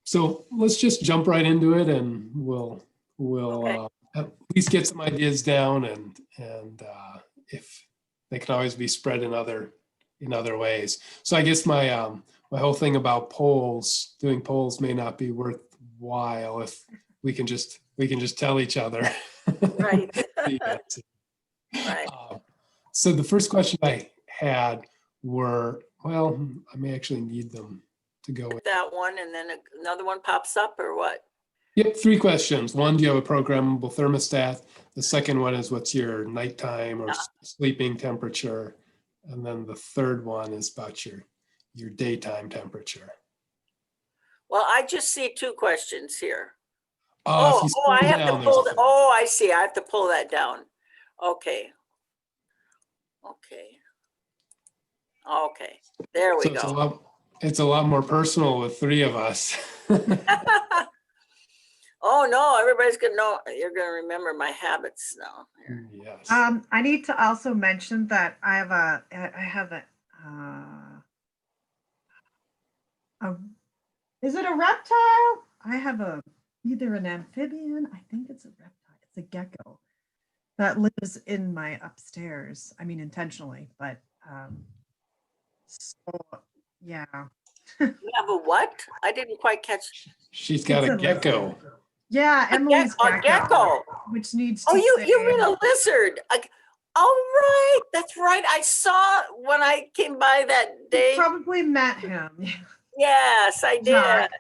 So let's just jump right into it, and Okay. at least get some ideas down, and if they can always be spread in other ways. So I guess my whole thing about doing polls may not be worthwhile if we can just tell each other. Right. the answer. Right. So the first question I had were, well, I may actually need them to go with. That one, and then another one pops up, or what? Yep, 3 questions. One, do you have a programmable thermostat? The second one is, what's your nighttime or sleeping temperature? And then the third one is about your daytime temperature. Well, I just see 2 questions here. If you scroll I have down, to pull there's- I see. I have to pull that down. Okay. Okay. Okay. There we so go. it's a lot more personal with 3 of us. Oh no, everybody's gonna know. You're gonna remember my habits now. Yes. I need to also mention that I have is it a reptile? I have either an amphibian, I think it's a reptile, it's a gecko that lives in my upstairs. I mean, intentionally, but so yeah. You have a what? I didn't quite catch. She's got a gecko. Lizard. Yeah, Emily's A gecko. which needs to Oh, you stay. mean a lizard? Oh, right. That's right. I saw when I came by that day. You probably met him. Yes, I did. Jack.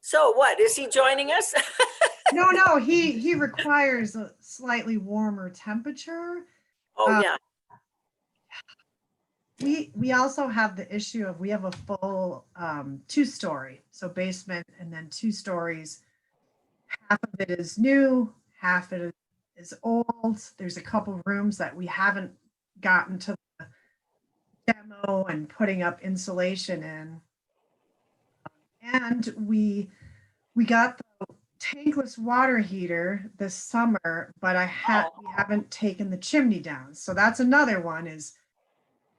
So what, is he joining us? No, he requires a slightly warmer temperature. Oh, yeah. We also have the issue of, we have a full 2-story, so basement and then 2 stories. Half of it is new, half of it is old. There's a couple rooms that we haven't gotten to the demo and putting up insulation in. And we got the tankless water heater this summer, but we haven't taken the chimney down. So that's another one, is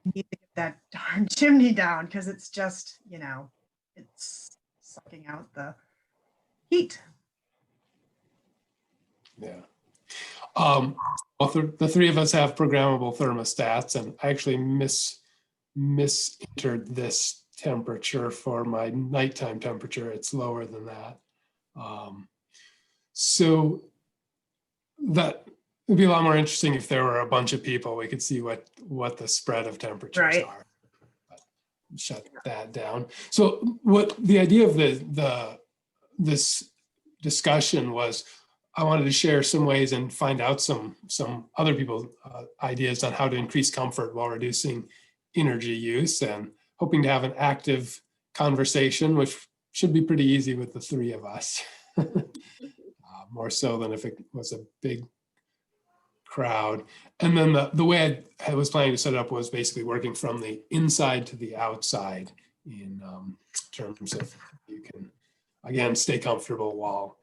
we need to get that darn chimney down, because it's just, it's sucking out the heat. Yeah. The 3 of us have programmable thermostats, and I actually misentered this temperature for my nighttime temperature. It's lower than that. So that would be a lot more interesting if there were a bunch of people. We could see what the spread of temperatures are. But shut that down. So what the idea of this discussion was, I wanted to share some ways and find out some other people's ideas on how to increase comfort while reducing energy use, and hoping to have an active conversation, which should be pretty easy with the 3 of us. More so than if it was a big crowd. And then the way I was planning to set it up was basically working from the inside to the outside, in terms of you can, again, stay comfortable while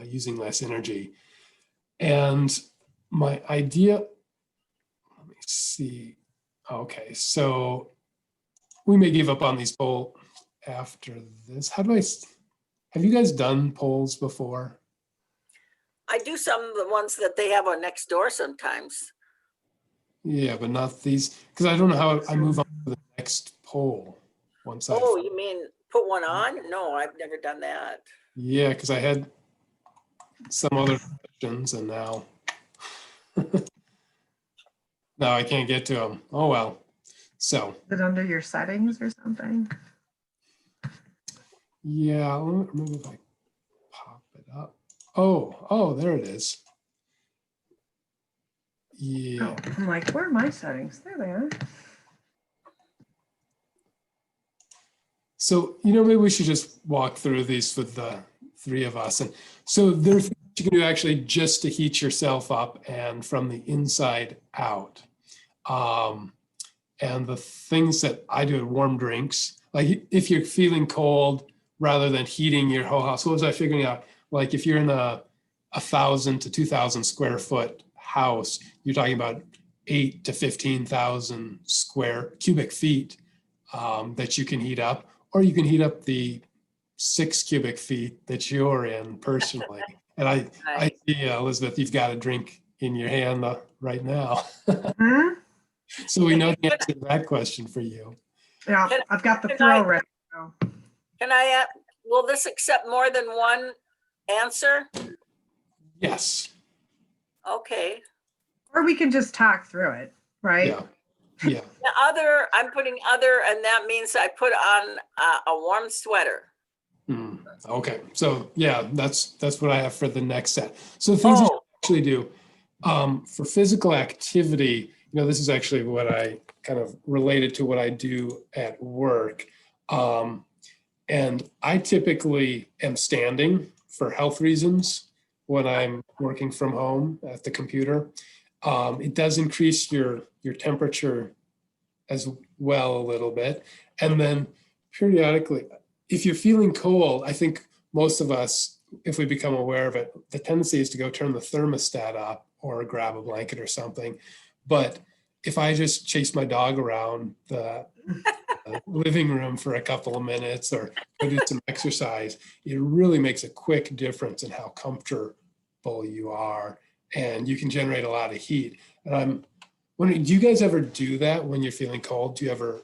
using less energy. And my idea, let me see. Okay, so we may give up on these polls after this. Have you guys done polls before? I do some of the ones that they have on Nextdoor sometimes. Yeah, but not these, because I don't know how I move on to the next poll once You mean put one on? No, I've never done that. Yeah, because I had some other questions, and now I can't get to them. Oh well. So Is it under your settings or something? yeah, maybe if I pop it up. Oh, there it is. Yeah. Oh, I'm like, where are my settings? There they are. So, maybe we should just walk through these with the 3 of us. And so there's things you can do actually just to heat yourself up and from the inside out. And the things that I do, warm drinks, like if you're feeling cold, rather than heating your whole house, what was I figuring out? Like if you're in a 1,000 to 2,000 square foot house, you're talking about 8 to 15,000 cubic feet that you can heat up, or you can heat up the 6 cubic feet that you're in personally. And I Right. see, Elizabeth, you've got a drink in your hand right now. Hmm? So we know the answer to that question for you. Yeah, Can- I've got the can throw I- ready. So. Can I, will this accept more than one answer? Yes. Okay. Or we can just talk through it, right? Yeah. Yeah. The other, I'm putting other, and that means I put on a warm sweater. Mm, okay. So yeah, that's what I have for the next set. So things you Oh, actually do for physical activity, this is actually what I kind of related to what I do at work. And I typically am standing for health reasons when I'm working from home at the computer. It does increase your temperature as well a little bit. And then periodically, if you're feeling cold, I think most of us, if we become aware of it, the tendency is to go turn the thermostat up or grab a blanket or something. But if I just chase my dog around the living room for a couple of minutes or go do some exercise, it really makes a quick difference in how comfortable you are. And you can generate a lot of heat. And I'm wondering, do you guys ever do that when you're feeling cold? Do you ever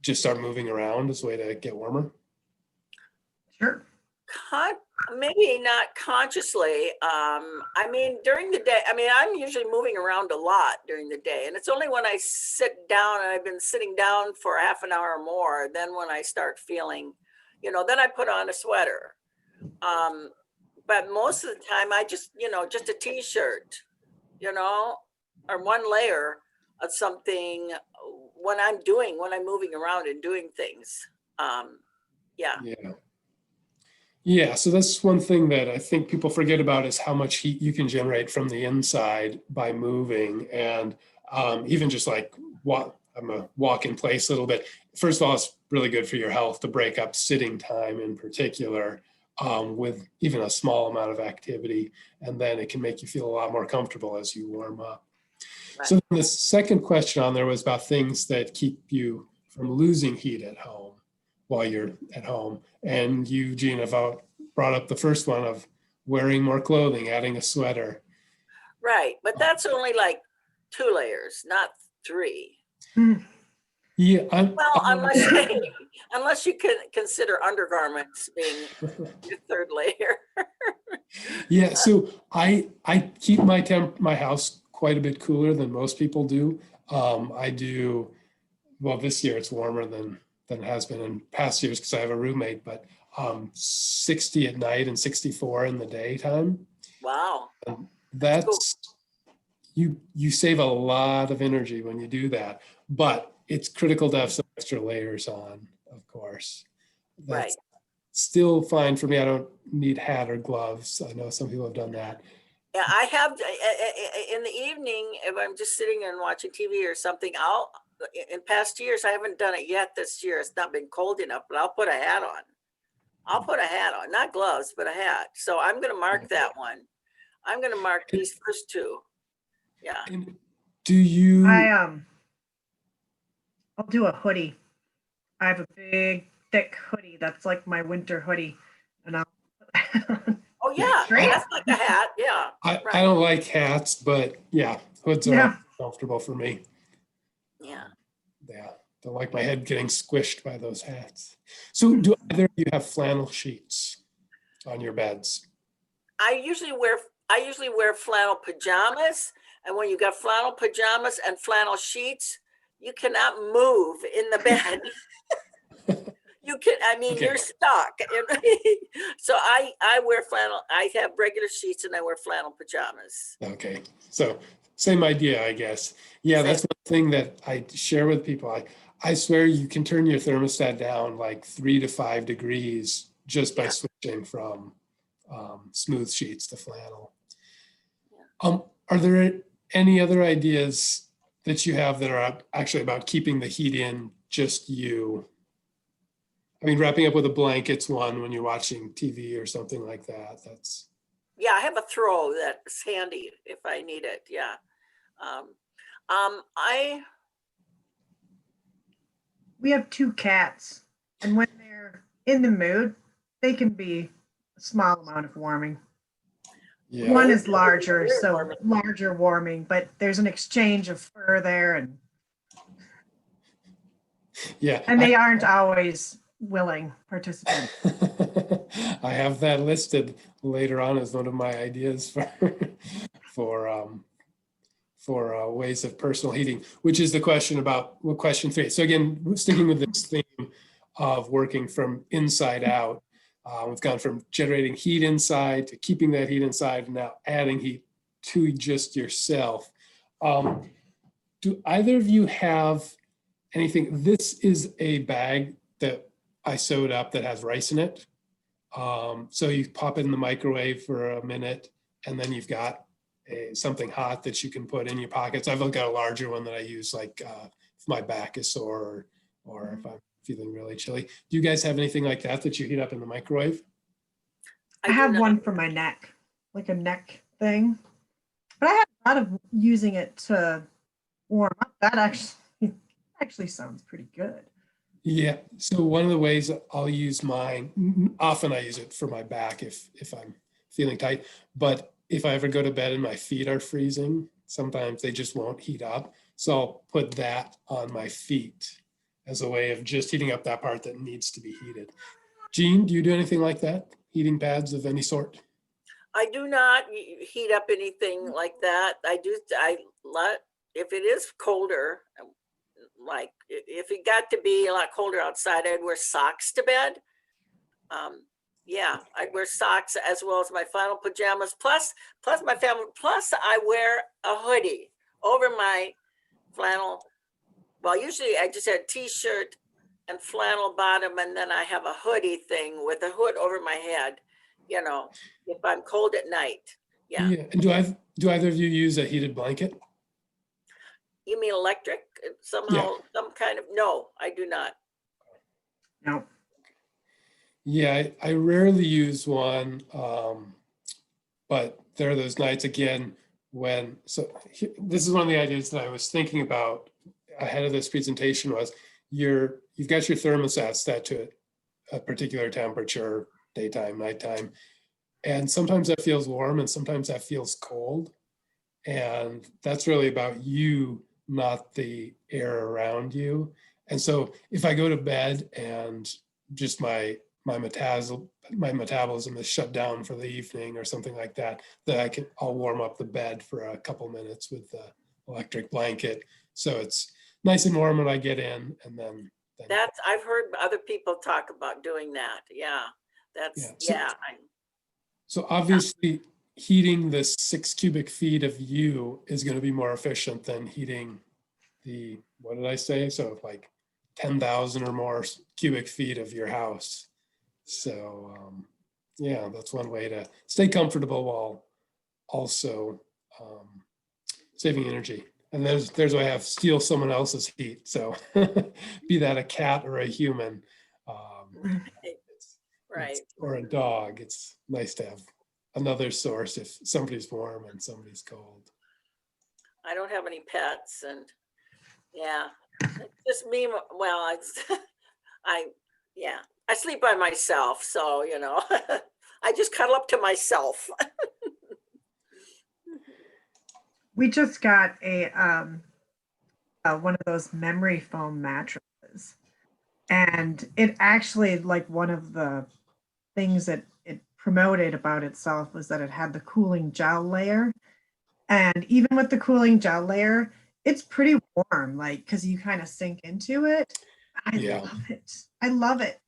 just start moving around as a way to get warmer? Sure. maybe not consciously. I mean, during the day, I mean, I'm usually moving around a lot during the day, and it's only when I sit down, and I've been sitting down for half an hour or more, then when I start feeling, then I put on a sweater. But most of the time I just, just a t-shirt, or one layer of something when I'm moving around and doing things. Yeah. Yeah. Yeah, so that's one thing that I think people forget about is how much heat you can generate from the inside by moving. And even just like I'm a walk in place a little bit. First of all, it's really good for your health to break up sitting time in particular with even a small amount of activity. And then it can make you feel a lot more comfortable as you warm up. Right. So the second question on there was about things that keep you from losing heat at home while you're at home. And you, Jean, have brought up the first one of wearing more clothing, adding a sweater. Right. But that's only like 2 layers, not 3. Yeah. Well, unless you can consider undergarments being your 3rd layer. Yeah. So I keep my house quite a bit cooler than most people do. I do, well, this year it's warmer than it has been in past years because I have a roommate, but 60 at night and 64 in the daytime. Wow. That's you save a lot of energy when you do that, but it's critical to have some extra layers on, of course. That's Right. still fine for me. I don't need hat or gloves. I know some people have done that. Yeah, I have in the evening, if I'm just sitting and watching TV or something, in past years, I haven't done it yet this year. It's not been cold enough, but I'll put a hat on. Not gloves, but a hat. So I'm going to mark that one. I'm going to mark these first 2. Yeah. And do you? I'll do a hoodie. I have a big, thick hoodie that's like my winter hoodie, and I'll. Oh yeah, Great. that's like a hat. Yeah. I don't like hats, but yeah, hoods are comfortable for me. Yeah. Yeah, don't like my head getting squished by those hats. So do either of you have flannel sheets on your beds? I usually wear flannel pajamas, and when you got flannel pajamas and flannel sheets, you cannot move in the bed. Okay. You're stuck. So I wear flannel. I have regular sheets and I wear flannel pajamas. Okay, so same idea, I guess. Yeah, that's one thing that I share with people. I swear you can turn your thermostat down like 3 to 5 degrees just by switching from smooth sheets to flannel. Are there any other ideas that you have that are actually about keeping the heat in just you? I mean, wrapping up with a blanket's one when you're watching TV or something like that. Yeah, I have a throw that's handy if I need it. Yeah. We have 2 cats, and when they're in the mood, they can be a small amount of warming. Yeah. One is larger, Very so warming. larger warming, but there's an exchange of fur there, and Yeah. they aren't always willing participants. I have that listed later on as one of my ideas for ways of personal heating, which is the question about question 3. So again, sticking with this theme of working from inside out, we've gone from generating heat inside to keeping that heat inside, and now adding heat to just yourself. Do either of you have anything? This is a bag that I sewed up that has rice in it. So you pop it in the microwave for a minute, and then you've got something hot that you can put in your pockets. I've got a larger one that I use like if my back is sore or if I'm feeling really chilly. Do you guys have anything like that that you heat up in the microwave? I have one for my neck, like a neck thing, but I have thought of using it to warm up. That actually sounds pretty good. Yeah. So one of the ways I'll use mine, often I use it for my back if I'm feeling tight, but if I ever go to bed and my feet are freezing, sometimes they just won't heat up. So I'll put that on my feet as a way of just heating up that part that needs to be heated. Jean, do you do anything like that? Heating pads of any sort? I do not heat up anything like that. If it is colder, like if it got to be a lot colder outside, I'd wear socks to bed. Yeah, I'd wear socks as well as my flannel pajamas, plus my family, plus I wear a hoodie over my flannel. Well, usually I just had a t-shirt and flannel bottom, and then I have a hoodie thing with a hood over my head, you know, if I'm cold at night. Yeah. And do either of you use a heated blanket? You mean electric somehow, some kind of, no, I do not. No. Yeah, I rarely use one, but there are those nights again when, this is one of the ideas that I was thinking about ahead of this presentation was you've got your thermostat set to a particular temperature, daytime, nighttime, and sometimes that feels warm and sometimes that feels cold. And that's really about you, not the air around you. And so if I go to bed and just my metabolism is shut down for the evening or something like that, I'll warm up the bed for a couple minutes with the electric blanket. So it's nice and warm when I get in, and then I've heard other people talk about doing that. Yeah, So obviously heating the 6 cubic feet of you is going to be more efficient than heating what did I say? So like 10,000 or more cubic feet of your house. So yeah, that's one way to stay comfortable while also saving energy. And there's why I have steal someone else's heat. So be that a cat or a human, right. or a dog, it's nice to have another source if somebody's warm and somebody's cold. I don't have any pets, and yeah, it's just me. Well, I sleep by myself, so you know, I just cuddle up to myself. We just got a one of those memory foam mattresses, and it actually, like, one of the things that it promoted about itself was that it had the cooling gel layer. And even with the cooling gel layer, it's pretty warm, like, because you kind of sink into it. I love it. I love it.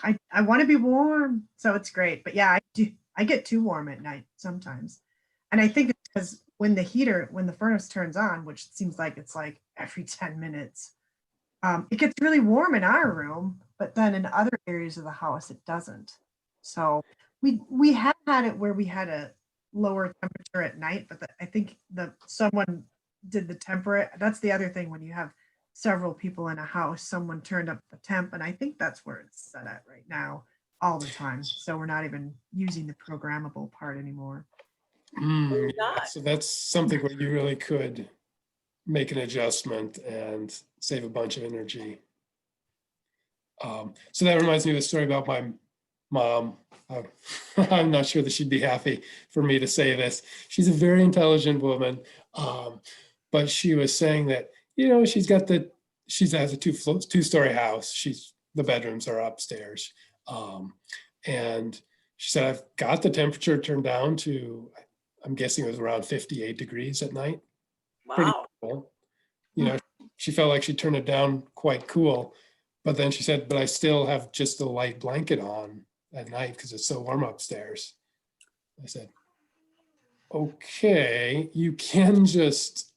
I want to be warm, so it's great. But yeah, I get too warm at night sometimes. And I think it's because when the furnace turns on, which seems like it's like every 10 minutes, it gets really warm in our room, but then in other areas of the house, it doesn't. So we have had it where we had a lower temperature at night, but I think someone did the temperate. That's the other thing when you have several people in a house, someone turned up the temp, and I think that's where it's set at right now all the time. So we're not even using the programmable part anymore. So that's something where you really could make an adjustment and save a bunch of energy. So that reminds me of a story about mom, I'm not sure that she'd be happy for me to say this. She's a very intelligent woman. But she was saying that, she has a two-story house. The bedrooms are upstairs. And she said, I've got the temperature turned down to, I'm guessing it was around 58 degrees at night. Pretty Wow. cool. She felt like she turned it down quite cool. But then she said, but I still have just a light blanket on at night because it's so warm upstairs. I said, okay, you can just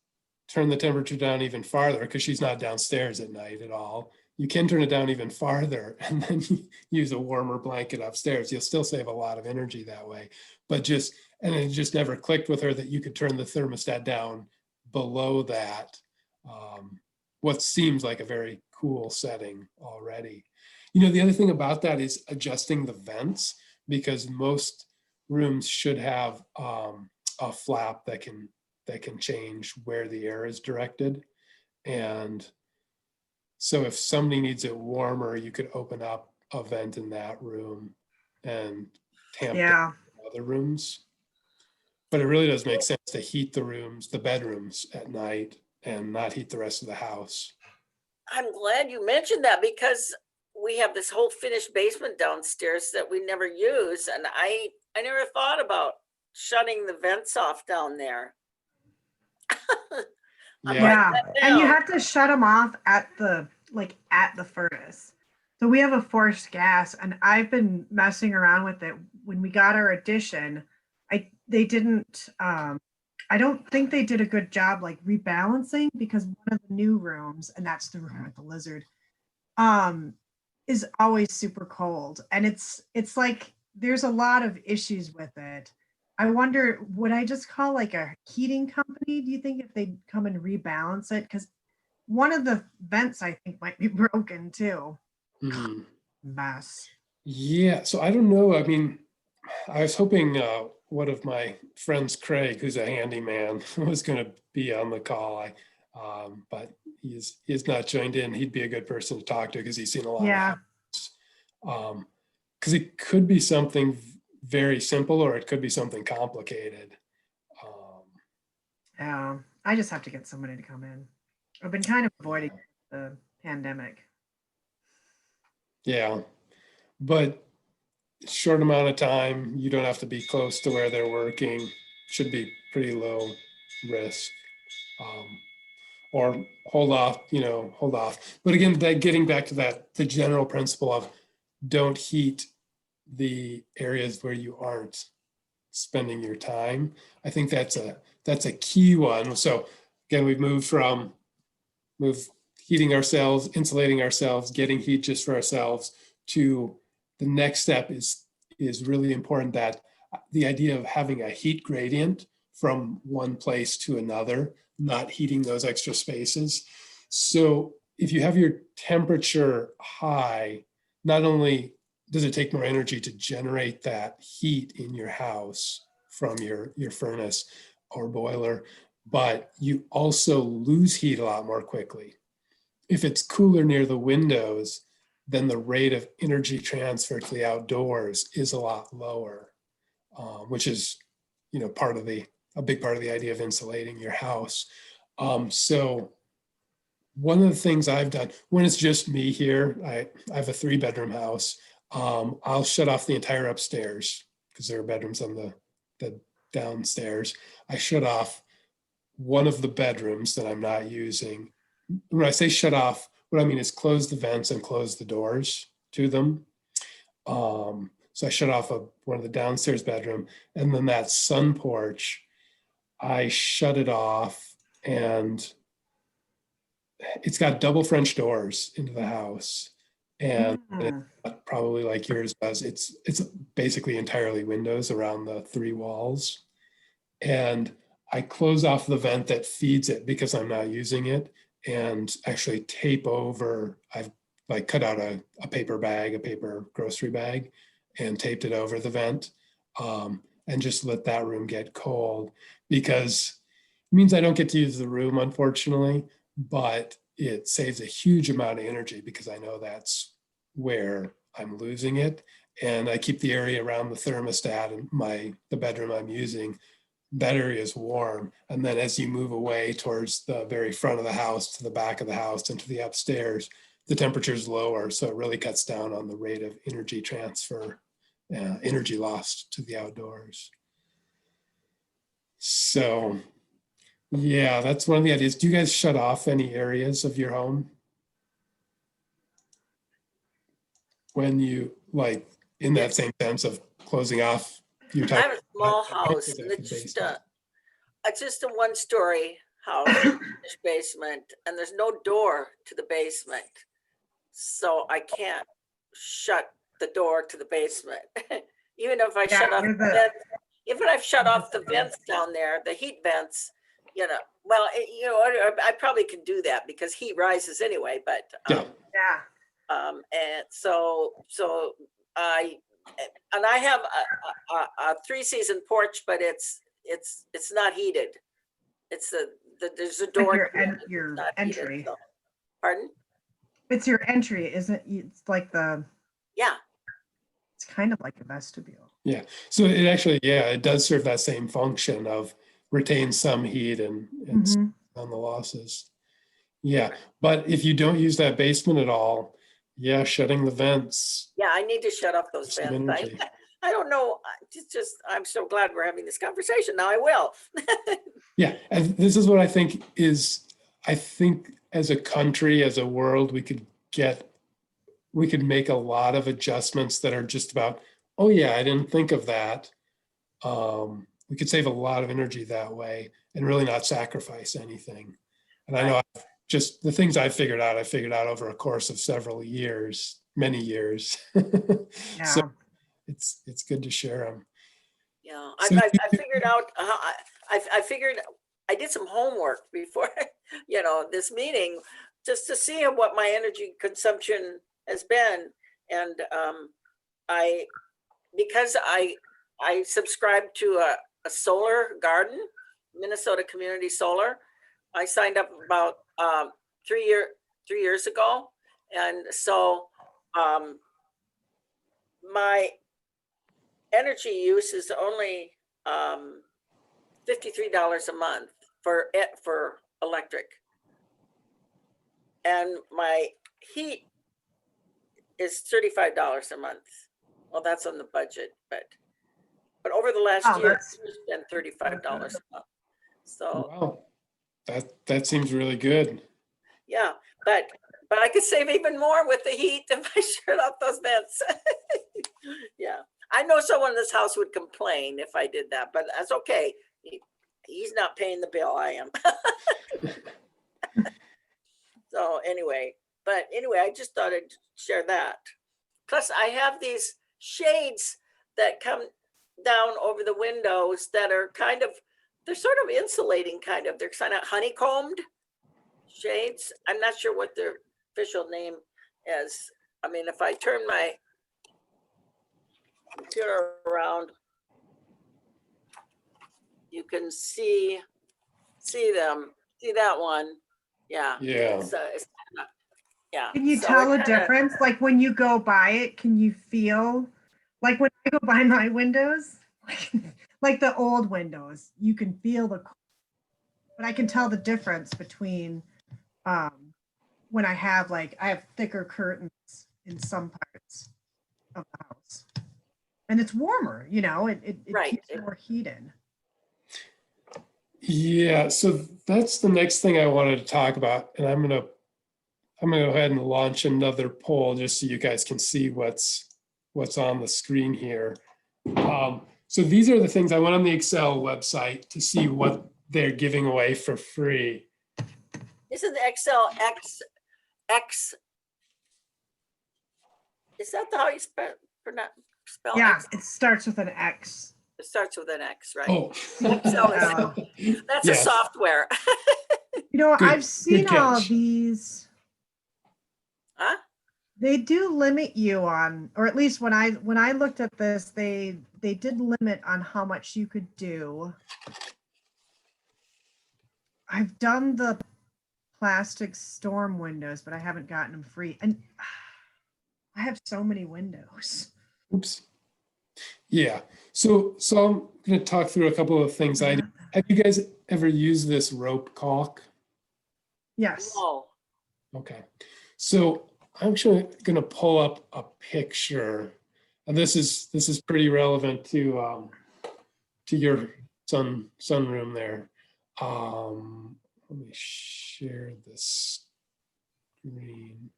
turn the temperature down even farther because she's not downstairs at night at all. You can turn it down even farther and then use a warmer blanket upstairs. You'll still save a lot of energy that way. And it just never clicked with her that you could turn the thermostat down below that. What seems like a very cool setting already. The other thing about that is adjusting the vents, because most rooms should have a flap that can change where the air is directed. And so if somebody needs it warmer, you could open up a vent in that room and tamp down other rooms. But it really does make sense to heat the bedrooms at night and not heat the rest of the house. I'm glad you mentioned that, because we have this whole finished basement downstairs that we never use. And I never thought about shutting the vents off down there. Yeah, and you have to shut them off at the furnace. So we have a forced gas, and I've been messing around with it. When we got our addition, they didn't. I don't think they did a good job rebalancing, because one of the new rooms, and that's the room with the lizard, is always super cold, and it's like there's a lot of issues with it. I wonder, would I just call a heating company? Do you think, if they come and rebalance it? Because one of the vents, I think, might be broken too. Mm-hmm. Mess. Yeah, so I don't know. I mean, I was hoping one of my friends, Craig, who's a handyman, was going to be on the call. But he's not joined in. He'd be a good person to talk to because he's seen a lot of houses. Because it could be something very simple, or it could be something complicated. Yeah, I just have to get somebody to come in. I've been kind of avoiding the pandemic. Yeah, but short amount of time, you don't have to be close to where they're working, should be pretty low risk. Or hold off. But again, getting back to the general principle of don't heat the areas where you aren't spending your time. I think that's a key one. So again, we've moved heating ourselves, insulating ourselves, getting heat just for ourselves, to the next step is really important, that the idea of having a heat gradient from one place to another, not heating those extra spaces. So if you have your temperature high, not only does it take more energy to generate that heat in your house from your furnace or boiler, but you also lose heat a lot more quickly. If it's cooler near the windows, then the rate of energy transfer to the outdoors is a lot lower, which is, a big part of the idea of insulating your house. So one of the things I've done when it's just me here, I have a 3-bedroom house. I'll shut off the entire upstairs because there are bedrooms on the downstairs. I shut off one of the bedrooms that I'm not using. When I say shut off, what I mean is close the vents and close the doors to them. So I shut off one of the downstairs bedroom, and then that sun porch, I shut it off, and it's got double French doors into the house. And probably like yours does, it's basically entirely windows around the 3 walls. And I close off the vent that feeds it because I'm not using it, and actually tape over. I've cut out a paper grocery bag, and taped it over the vent, and just let that room get cold, because it means I don't get to use the room, unfortunately, but it saves a huge amount of energy because I know that's where I'm losing it. and I keep the area around the thermostat and the bedroom I'm using, that area is warm. And then as you move away towards the very front of the house, to the back of the house, and to the upstairs, the temperature is lower. So it really cuts down on the rate of energy transfer, energy lost to the outdoors. So yeah, that's one of the ideas. Do you guys shut off any areas of your home when you, like, in that same sense of closing off your I have type? a small house, and it's just a one-story house, finished basement, and there's no door to the basement. So I can't shut the door to the basement. Even if I shut off you're the the- vents, even if I've shut off the vents down there, the heat vents, well, I probably can do that because heat rises anyway, but, Yeah. Yeah. and so I have a 3-season porch, but it's not heated. It's there's a Like door. your, to it, it's your not heated, entry. so- Pardon? It's your entry, isn't it? It's like Yeah. it's kind of like a vestibule. Yeah. So it actually, yeah, it does serve that same function of retain some heat and Mhm. on the losses. Yeah. But if you don't use that basement at all, yeah, shutting the vents. Yeah, I need to shut off those Some vents. energy. I don't know. I'm so glad we're having this conversation. Now I will. Yeah. And this is what I think as a country, as a world, we could make a lot of adjustments that are just about, oh yeah, I didn't think of that. We could save a lot of energy that way and really not sacrifice anything. And I know just the things I figured out over a course of several years, many years. Yeah. So it's good to share them. Yeah, So I figured out. I figured I did some homework before, this meeting, just to see what my energy consumption has been, and because I subscribe to a solar garden, Minnesota Community Solar. I signed up about 3 years ago, and so my energy use is only $53 a month for electric, and my heat is $35 a month. Well, that's on the budget, but over the last Oh, year, that's- it's been $35 a month. So wow, that seems really good. yeah, but I could save even more with the heat if I shut off those vents. Yeah, I know someone in this house would complain if I did that, but that's okay. He's not paying the bill, I am. So anyway, I just thought I'd share that. Plus, I have these shades that come down over the windows that are they're sort of insulating, they're kind of honeycombed shades. I'm not sure what their official name is. I mean, if I turn my computer around, you can see them. See that one? Yeah. Yeah. Yeah. Can you So tell it a kinda- difference? Like when you go by it, can you feel like when I go by my windows, like the old windows, you can feel but I can tell the difference between when I have thicker curtains in some parts of the house. And it's warmer, it Right. keeps more heat in. Yeah, so that's the next thing I wanted to talk about, and I'm gonna go ahead and launch another poll just so you guys can see what's on the screen here. So these are the things I went on the Excel website to see what they're giving away for free. Isn't the Excel X? Is that how you spell Yeah, X? it starts with an X. It starts with an X, right? Oh, Excel is, Oh. that's Yes. a software. Good- I've seen good all catch. of these. Huh? They do limit you on, or at least when I looked at this, they did limit on how much you could do. I've done the plastic storm windows, but I haven't gotten them free. And I have so many windows. Oops. Yeah. So I'm going to talk through a couple of things I do. Have you guys ever used this rope caulk? Yes. No. Okay. So I'm actually going to pull up a picture, and this is pretty relevant to your sunroom there. Let me share this screen.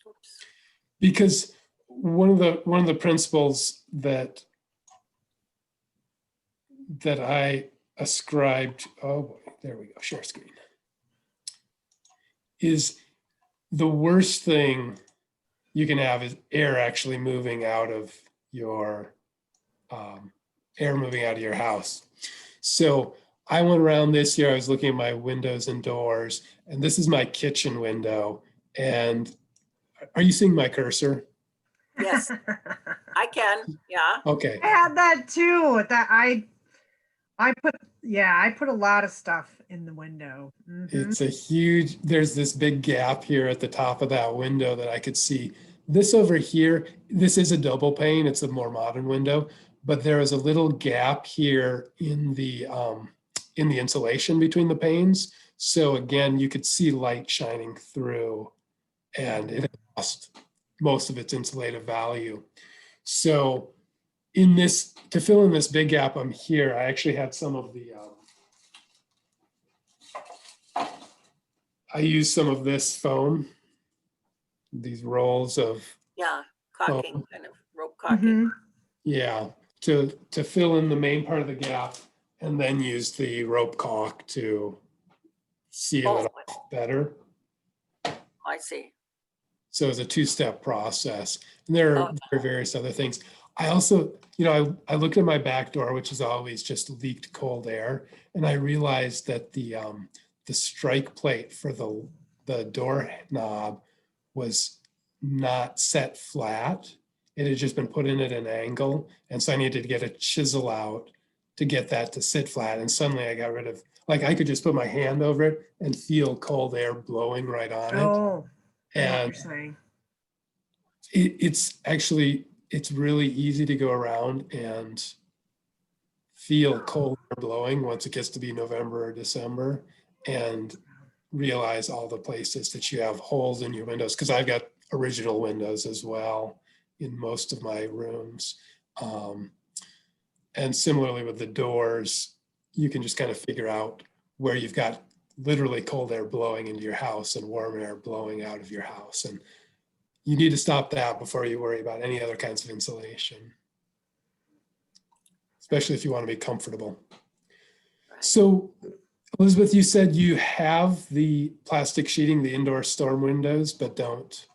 Oops. Because one of the principles that I ascribed, oh boy, there we go, share screen, is the worst thing you can have is air actually moving out of your house. So I went around this year, I was looking at my windows and doors, and this is my kitchen window. And are you seeing my cursor? Yes, I can. Yeah. Okay. I had that too. I put a lot of stuff in the window. It's a huge, there's this big gap here at the top of that window that I could see. This over here, this is a double pane. It's a more modern window, but there is a little gap here in the insulation between the panes. So again, you could see light shining through, and it lost most of its insulative value. So to fill in this big gap, I'm here. I actually had some of the I use some of this foam, these rolls of Yeah. Caulking, foam. kind of rope caulking. Yeah, to fill in the main part of the gap, and then use the rope caulk to seal it off better. I see. So it's a two-step process, and there are various other things. I also, I looked at my back door, which is always just leaked cold air, and I realized that the strike plate for the door knob was not set flat. It had just been put in at an angle, and so I needed to get a chisel out to get that to sit flat. And suddenly I got rid of, like, I could just put my hand over it and feel cold air blowing right on it. Oh, I know what And you're saying. it's really easy to go around and feel cold air blowing once it gets to be November or December, and realize all the places that you have holes in your windows, because I've got original windows as well in most of my rooms. And similarly with the doors, you can just kind of figure out where you've got literally cold air blowing into your house and warm air blowing out of your house. And you need to stop that before you worry about any other kinds of insulation, especially if you want to be comfortable. Right. So Elizabeth, you said you have the plastic sheeting, the indoor storm windows, but don't.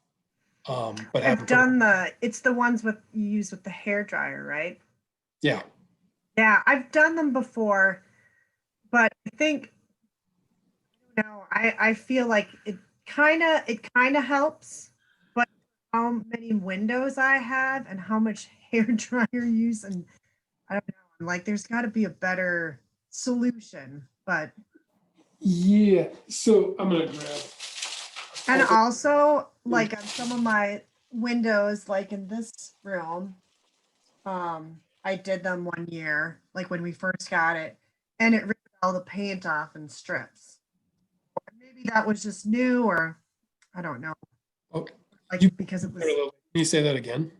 But I've done it's the ones you use with the hair dryer, right? Yeah. Yeah, I've done them before, but I think, I feel like it kind of helps, but how many windows I have and how much hair dryer use, and I don't know, I'm like, there's got to be a better solution, but. Yeah, so I'm gonna grab. And also, like on some of my windows, like in this room, I did them one year, like when we first got it, and it ripped all the paint off in strips. Maybe that was just new, or I don't know. Oh, Like because it was can you say that again?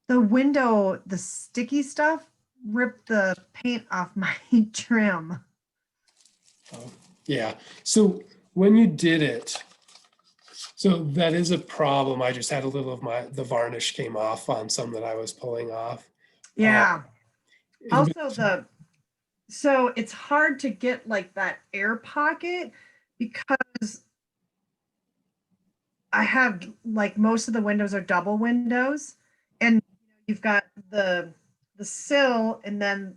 the window, the sticky stuff ripped the paint off my trim. Oh, yeah. So when you did it, so that is a problem. I just had a little of the varnish came off on some that I was pulling off. Yeah. Also so it's hard to get like that air pocket because I have like most of the windows are double windows, and you've got the sill, and then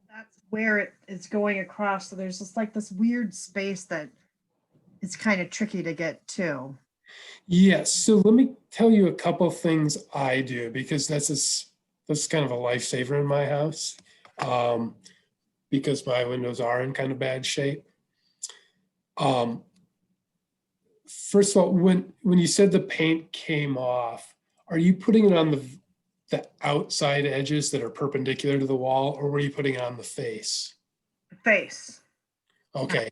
that's where it is going across. So there's just like this weird space that it's kind of tricky to get to. Yes. So let me tell you a couple things I do, because that's kind of a lifesaver in my house, because my windows are in kind of bad shape. first of all, when you said the paint came off, are you putting it on the outside edges that are perpendicular to the wall, or were you putting it on the face? Face. Okay.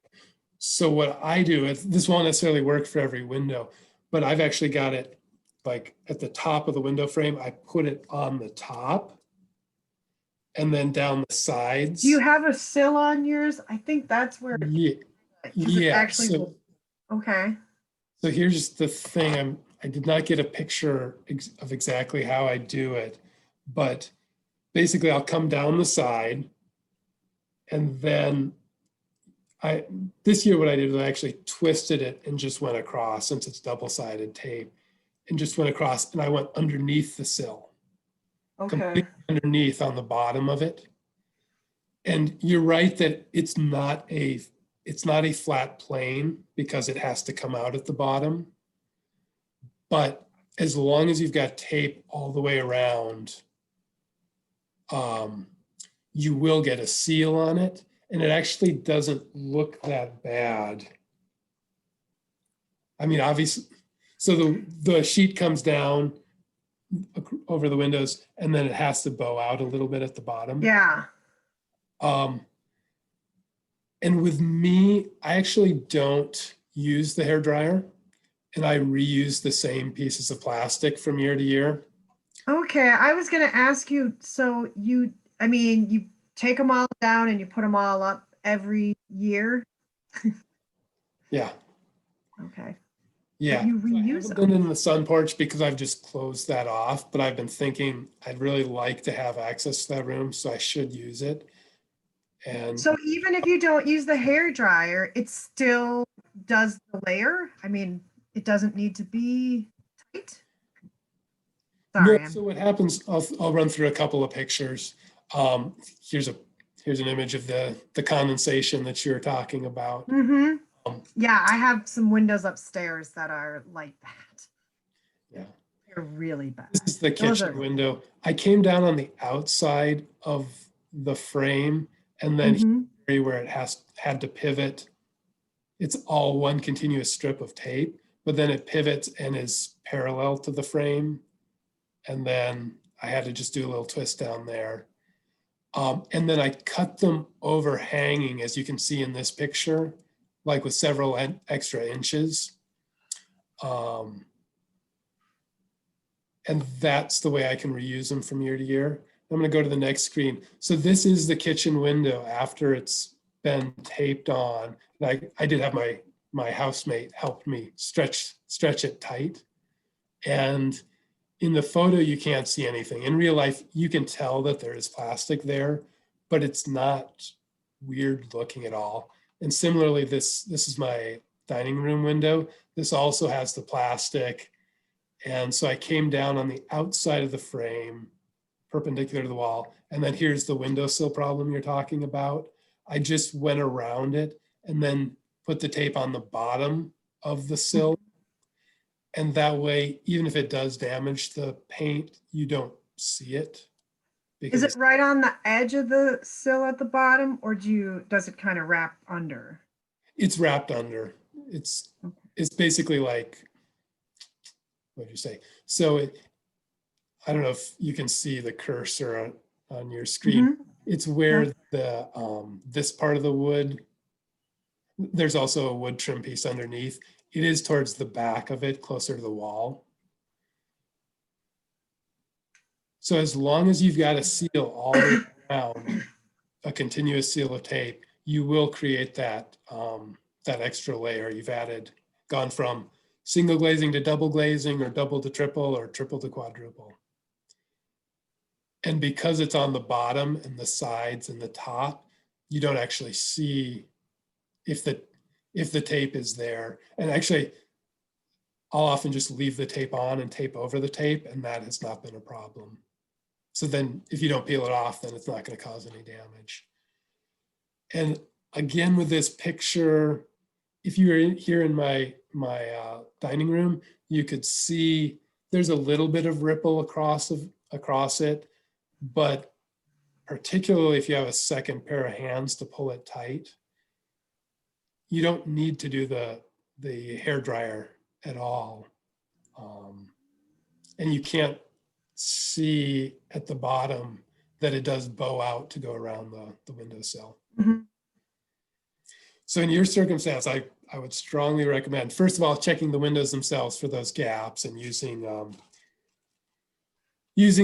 So what I do, this won't necessarily work for every window, but I've actually got it like at the top of the window frame. I put it on the top and then down the sides. Do you have a sill on yours? I think that's where. Yeah. 'Cause it Yeah. actually will- okay. So here's the thing. I did not get a picture of exactly how I do it, but basically I'll come down the side, and then this year what I did was I actually twisted it and just went across, since it's double-sided tape, and just went across, and I went underneath the sill, Okay. completely underneath on the bottom of it. And you're right that it's not a flat plane because it has to come out at the bottom. But as long as you've got tape all the way around, you will get a seal on it, and it actually doesn't look that bad. I mean, obviously, so the sheet comes down over the windows, and then it has to bow out a little bit at the bottom. Yeah. And with me, I actually don't use the hair dryer, and I reuse the same pieces of plastic from year to year. Okay. I was going to ask you, so you take them all down and you put them all up every year? Yeah. Okay. Yeah. But you So I reuse haven't them. been in the sun porch because I've just closed that off, but I've been thinking I'd really like to have access to that room, so I should use it. And So even if you don't use the hair dryer, it still does the layer? I mean, it doesn't need to be tight? Sorry. no, so what happens, I'll run through a couple of pictures. Here's an image of the condensation that you're talking about. Mm-hmm. Yeah, I have some windows upstairs that are like that. Yeah. They're really bad. This is the kitchen window. I came down on the outside of the frame, and then Mhm. here where it had to pivot, it's all one continuous strip of tape, but then it pivots and is parallel to the frame. And then I had to just do a little twist down there. And then I cut them overhanging, as you can see in this picture, like with several extra inches. And that's the way I can reuse them from year to year. I'm going to go to the next screen. So this is the kitchen window after it's been taped on. And I did have my housemate help me stretch it tight. And in the photo, you can't see anything. In real life, you can tell that there is plastic there, but it's not weird looking at all. And similarly, this is my dining room window. This also has the plastic. And so I came down on the outside of the frame, perpendicular to the wall. And then here's the windowsill problem you're talking about. I just went around it and then put the tape on the bottom of the sill. And that way, even if it does damage the paint, you don't see it. Is it right on the edge of the sill at the bottom, or does it kind of wrap under? It's wrapped under. It's basically like, what did you say? So I don't know if you can see the cursor on your screen. Mhm. It's where this part of the wood, there's also a wood trim piece underneath. It is towards the back of it, closer to the wall. So as long as you've got a seal all the way around, a continuous seal of tape, you will create that extra layer. You've gone from single glazing to double glazing, or double to triple, or triple to quadruple. And because it's on the bottom and the sides and the top, you don't actually see if the tape is there. And actually, I'll often just leave the tape on and tape over the tape, and that has not been a problem. So then if you don't peel it off, then it's not going to cause any damage. And again, with this picture, if you were here in my dining room, you could see there's a little bit of ripple across it, but particularly if you have a second pair of hands to pull it tight, you don't need to do the hair dryer at all. And you can't see at the bottom that it does bow out to go around the windowsill. Mhm. So in your circumstance, I would strongly recommend, first of all, checking the windows themselves for those gaps and using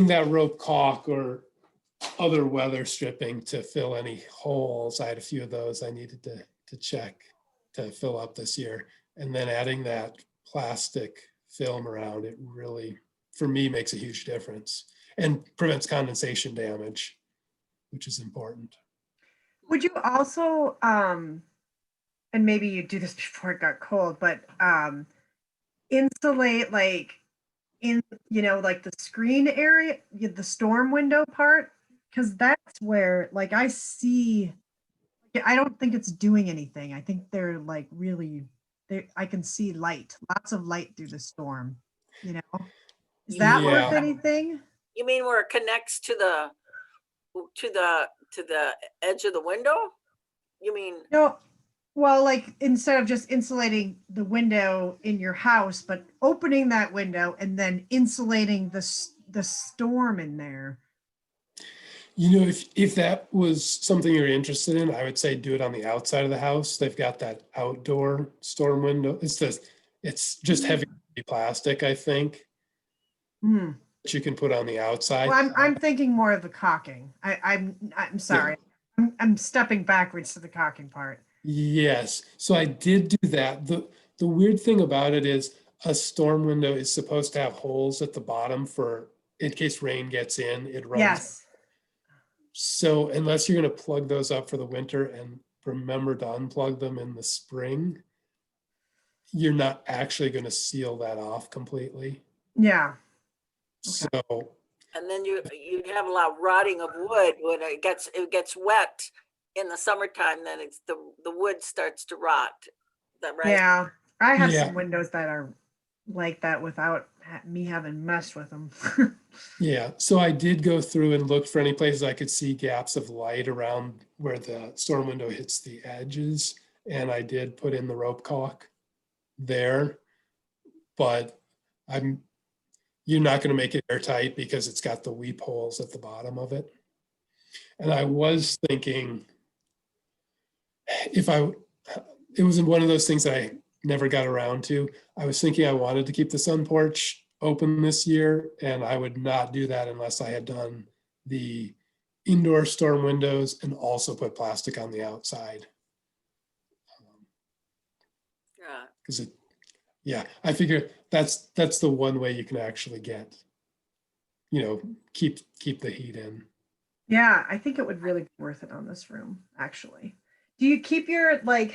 that rope caulk or other weather stripping to fill any holes. I had a few of those I needed to check to fill up this year. And then adding that plastic film around it really, for me, makes a huge difference and prevents condensation damage, which is important. Would you also, and maybe you do this before it got cold, but insulate like like the screen area, the storm window part? Because that's where like I don't think it's doing anything. I think they're like really, I can see lots of light through the storm, Is that worth Yeah. anything? You mean where it connects to the edge of the window? You mean? No, well, like instead of just insulating the window in your house, but opening that window and then insulating the storm in there. If that was something you're interested in, I would say do it on the outside of the house. They've got that outdoor storm window. It's just heavy plastic, I think, Hmm. that you can put on the outside. Well, I'm thinking more of the caulking. I'm sorry. I'm stepping backwards to the caulking part. Yes. So I did do that. The weird thing about it is a storm window is supposed to have holes at the bottom for in case rain gets in, it runs. Yes. So unless you're going to plug those up for the winter and remember to unplug them in the spring, you're not actually going to seal that off completely. Yeah. So, And then you have a lot of rotting of wood when it gets wet in the summertime. Then it's the wood starts to rot. Is that right? Yeah. I have Yeah. some windows that are like that without me having messed with them. yeah. So I did go through and look for any places I could see gaps of light around where the storm window hits the edges. And I did put in the rope caulk there, but you're not going to make it airtight because it's got the weep holes at the bottom of it. And I was thinking it was one of those things that I never got around to. I was thinking I wanted to keep the sun porch open this year, and I would not do that unless I had done the indoor storm windows and also put plastic on the outside. Because I figure that's the one way you can actually get, keep the heat in. Yeah, I think it would really be worth it on this room, actually. Do you keep your like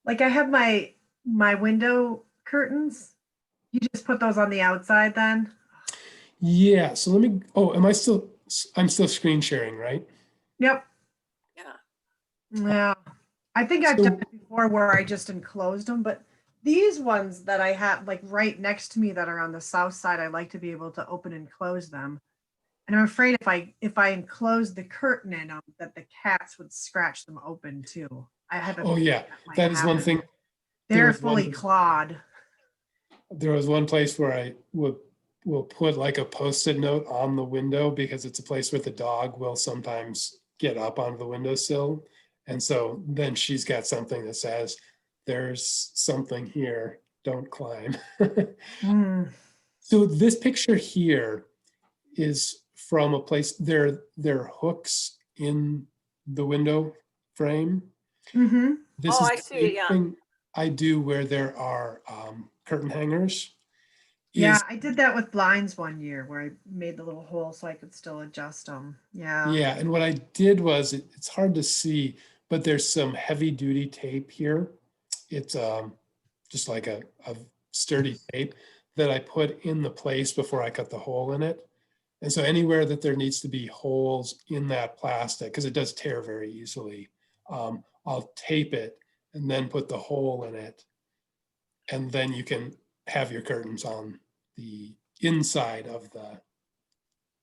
I have my window curtains? You just put those on the outside then? Yeah, so I'm still screen sharing, right? Yep. Yeah. Yeah. I think I've done it before where I just enclosed them, but these ones that I have like right next to me that are on the south side, I like to be able to open and close them. And I'm afraid if I enclose the curtain in them, that the cats would scratch them open too. I have Oh yeah, that is one thing. They're fully clawed. There was one place where I will put like a Post-it note on the window because it's a place where the dog will sometimes get up onto the windowsill. And so then she's got something that says, there's something here, don't climb. So this picture here is from a place, there are hooks in the window frame. Mm-hmm. This Oh, is I the see, yeah. thing I do where there are curtain hangers. Yeah, I did that with blinds one year where I made the little hole so I could still adjust them. Yeah. Yeah, and what I did was, it's hard to see, but there's some heavy duty tape here. It's just like a sturdy tape that I put in the place before I cut the hole in it. And so anywhere that there needs to be holes in that plastic, because it does tear very easily, I'll tape it and then put the hole in it. And then you can have your curtains on the inside of the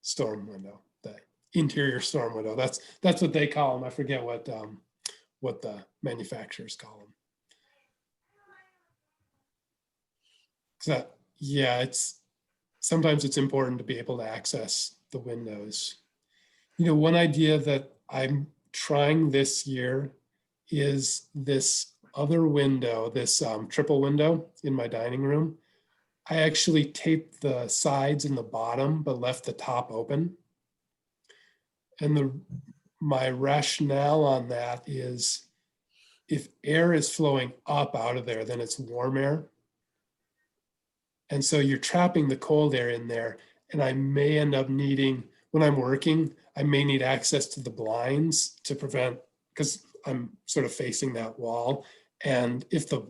storm window, the interior storm window. That's what they call them. I forget what the manufacturers call them. So, yeah, sometimes it's important to be able to access the windows. You know, one idea that I'm trying this year is this other window, this triple window in my dining room. I actually taped the sides and the bottom, but left the top open. And my rationale on that is if air is flowing up out of there, then it's warm air. And so you're trapping the cold air in there. And I may end up needing, when I'm working, I may need access to the blinds to prevent, because I'm sort of facing that wall. And if the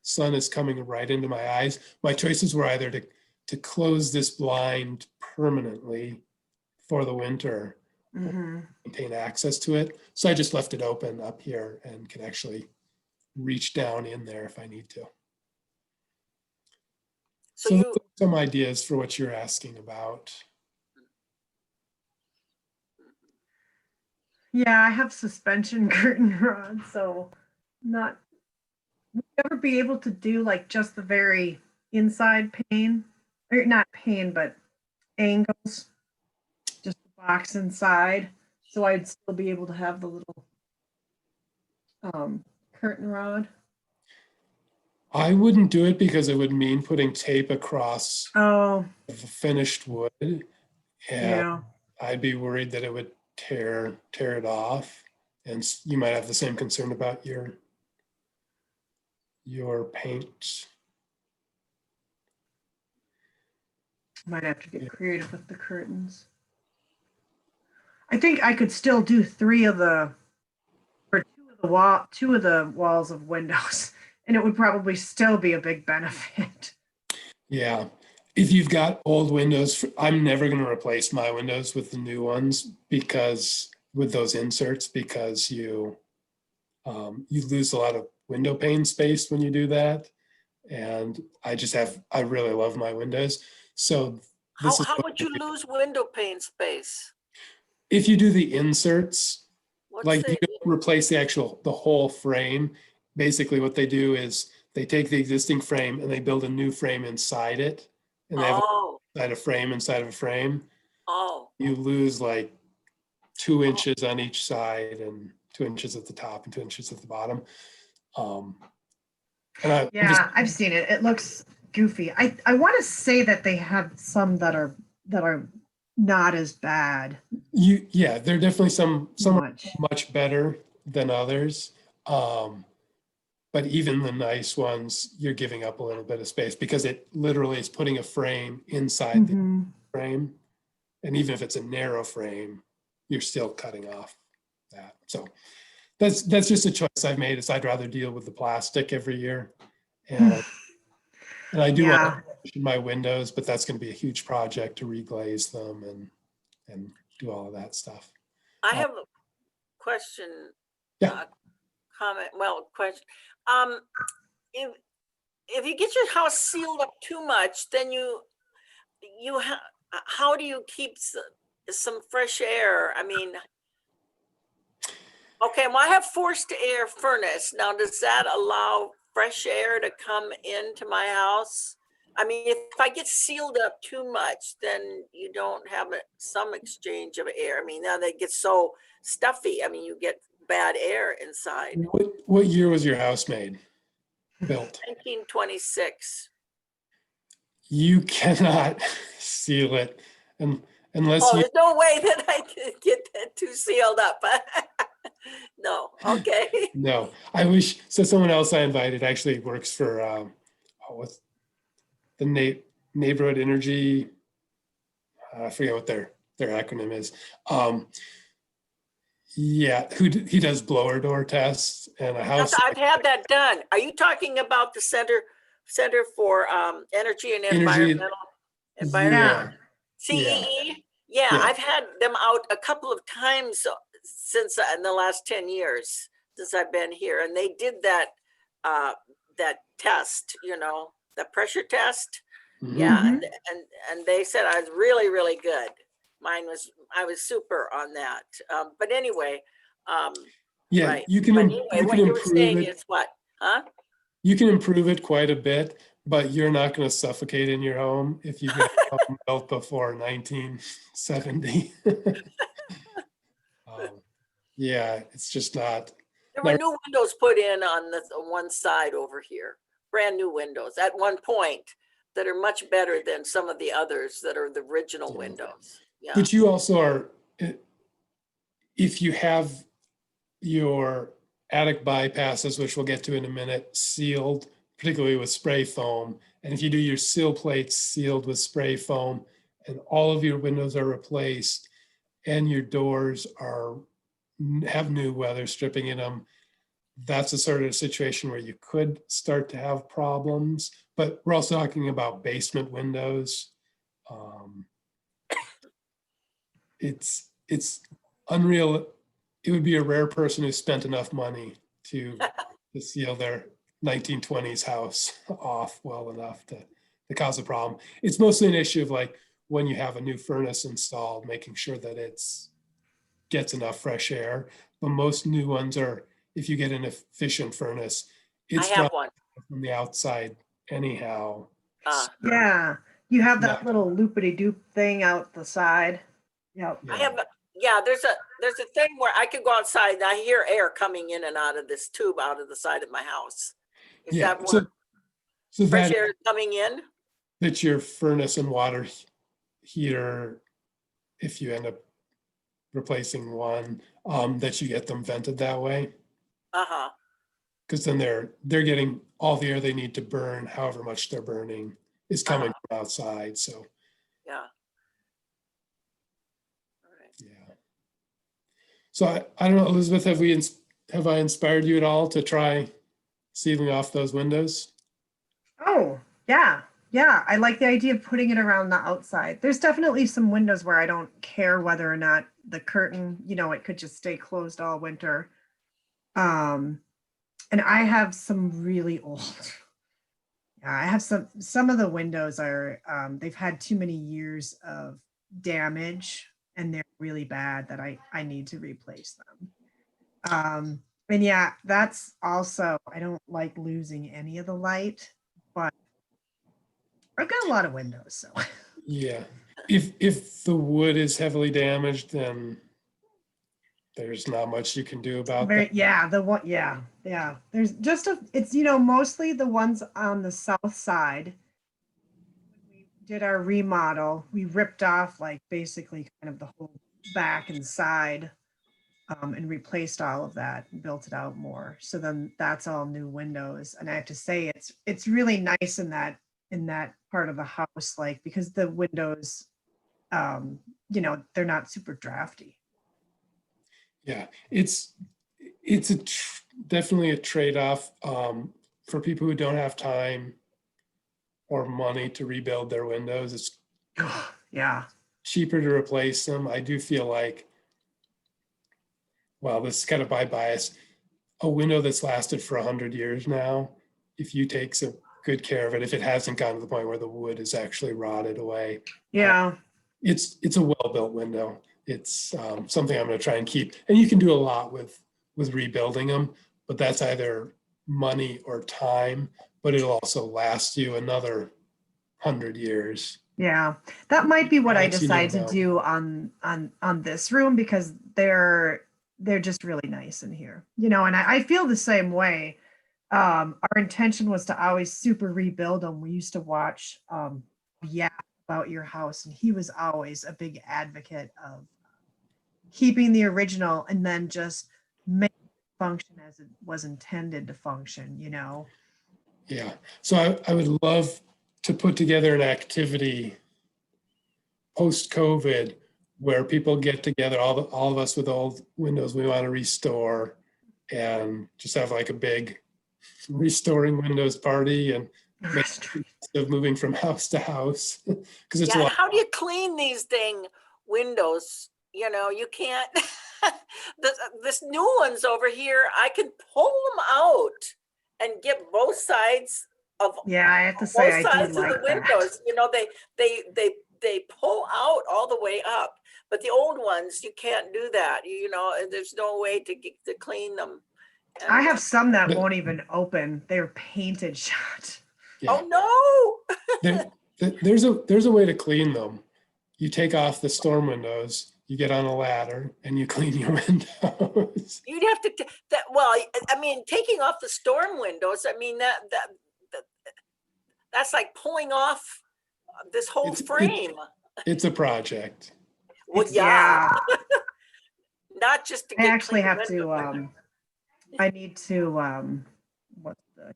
sun is coming right into my eyes, my choices were either to close this blind permanently for the winter, maintain access to it. So I just left it open up here and can actually reach down in there if I need to. So those are some ideas for what you're asking about. Yeah, I have suspension curtain rods, so would you ever be able to do like just the very inside pane, or not pane, but angles, just the box inside, so I'd still be able to have the little curtain rod? I wouldn't do it because it would mean putting tape across Oh, the finished wood, and yeah. I'd be worried that it would tear it off, and you might have the same concern about your paint. Might have to get creative with the curtains. I think I could still do two of the walls of windows, and it would probably still be a big benefit. Yeah. If you've got old windows, I'm never going to replace my windows with the new ones with those inserts, because you lose a lot of window pane space when you do that. And I really love my windows. So how would you lose window pane space? If you do the inserts, you don't replace the whole frame. Basically what they do is they take the existing frame and they build a new frame inside it. And they have a frame inside of a frame. Oh. You lose like 2 inches on each side, and 2 inches at the top and 2 inches at the bottom. I've seen it. It looks goofy. I want to say that they have some that are not as bad. There are definitely some are much better than others. But even the nice ones, you're giving up a little bit of space because it literally is putting a frame inside the frame. And even if it's a narrow frame, you're still cutting off that. So that's just a choice I've made, is I'd rather deal with the plastic every year. And I do want to my windows, but that's going to be a huge project to reglaze them and do all of that stuff. I have a question. Question. If you get your house sealed up too much, then how do you keep some fresh air? I mean, okay, well, I have forced air furnace. Now, does that allow fresh air to come into my house? I mean, if I get sealed up too much, then you don't have some exchange of air. I mean, now they get so stuffy. I mean, you get bad air inside. What year was your house made? Built? 1926. You cannot seal it unless there's no way that I can get that too sealed up. No. Okay. No, I wish. So someone else I invited actually works for what's the neighborhood energy. I forget what their acronym is. He does blower door tests and a house. I've had that done. Are you talking about the Center for Energy and Environmental? CEE? Yeah, I've had them out a couple of times since in the last 10 years since I've been here, and they did that test, the pressure test. And they said I was really, really good. I was super on that. But anyway, you can what you were saying is what, huh? You can improve it quite a bit, but you're not going to suffocate in your home if you've got a home built before 1970. Yeah, it's just not. There were new windows put in on the one side over here, brand new windows at one point that are much better than some of the others that are the original windows. Yeah. But you also are, if you have your attic bypasses, which we'll get to in a minute, sealed, particularly with spray foam, and if you do your sill plates sealed with spray foam and all of your windows are replaced and your doors have new weather stripping in them, that's a sort of situation where you could start to have problems. But we're also talking about basement windows. It's unreal. It would be a rare person who spent enough money to seal their 1920s house off well enough to cause a problem. It's mostly an issue of like when you have a new furnace installed, making sure that it's gets enough fresh air. But most new ones are, if you get an efficient furnace, it's I have one. from the outside anyhow. Yeah, you have that Yeah. little loopity doop thing out the side. Yep. I have, there's a thing where I could go outside and I hear air coming in and out of this tube out of the side of my house. Is that So, one so fresh that, air coming in? that's your furnace and water heater, if you end up replacing one, that you get them vented that way. Uh-huh. Because then they're getting all the air they need to burn, however much they're burning is coming from outside. So Yeah. All right. yeah. So I don't know, Elizabeth, have I inspired you at all to try sealing off those windows? Oh, yeah. Yeah. I like the idea of putting it around the outside. There's definitely some windows where I don't care whether or not the curtain, it could just stay closed all winter. And I have some really old. Yeah, I have some of the windows are they've had too many years of damage and they're really bad that I need to replace them. And yeah, that's also, I don't like losing any of the light, but I've got a lot of windows, so. Yeah. If the wood is heavily damaged, then there's not much you can do about that. Yeah, yeah. There's just it's mostly the ones on the south side. When we did our remodel, we ripped off like basically kind of the whole back and side, and replaced all of that and built it out more. So then that's all new windows. And I have to say it's really nice in that part of the house, like because the windows, they're not super drafty. Yeah, it's definitely a trade-off for people who don't have time or money to rebuild their windows. It's Yeah, cheaper to replace them. I do feel like, well, this is kind of by bias, a window that's lasted for 100 years now, if you take some good care of it, if it hasn't gotten to the point where the wood is actually rotted away, yeah. it's a well-built window. It's something I'm going to try and keep. And you can do a lot with rebuilding them, but that's either money or time, but it'll also last you another 100 years. Yeah, that might be what I Alex, you decide never to do on this room because they're just really nice in here, and I feel the same way. Our intention was to always super rebuild them. We used to watch about your house, and he was always a big advocate of keeping the original and then just make it function as it was intended to function. Yeah. So I would love to put together an activity post-COVID where people get together, all of us with old windows we want to restore, and just have like a big restoring windows party and of moving from house to house because it's a lot. How do you clean these windows? You can't. This new ones over here, I can pull them out and get both sides of. Yeah, I have to say, I sides do of like the windows. They pull out all the way up, but the old ones you can't do that. There's no way to clean them. I have some that won't even open. They're painted shut. Yeah. Oh, no. There's a way to clean them. You take off the storm windows, you get on a ladder, and you clean your windows. You'd have to, well, I mean, taking off the storm windows, I mean, that's like pulling off this whole frame. It's a project. Well, yeah, Yeah. not just to I get actually clean have to, windows. I need to, what's the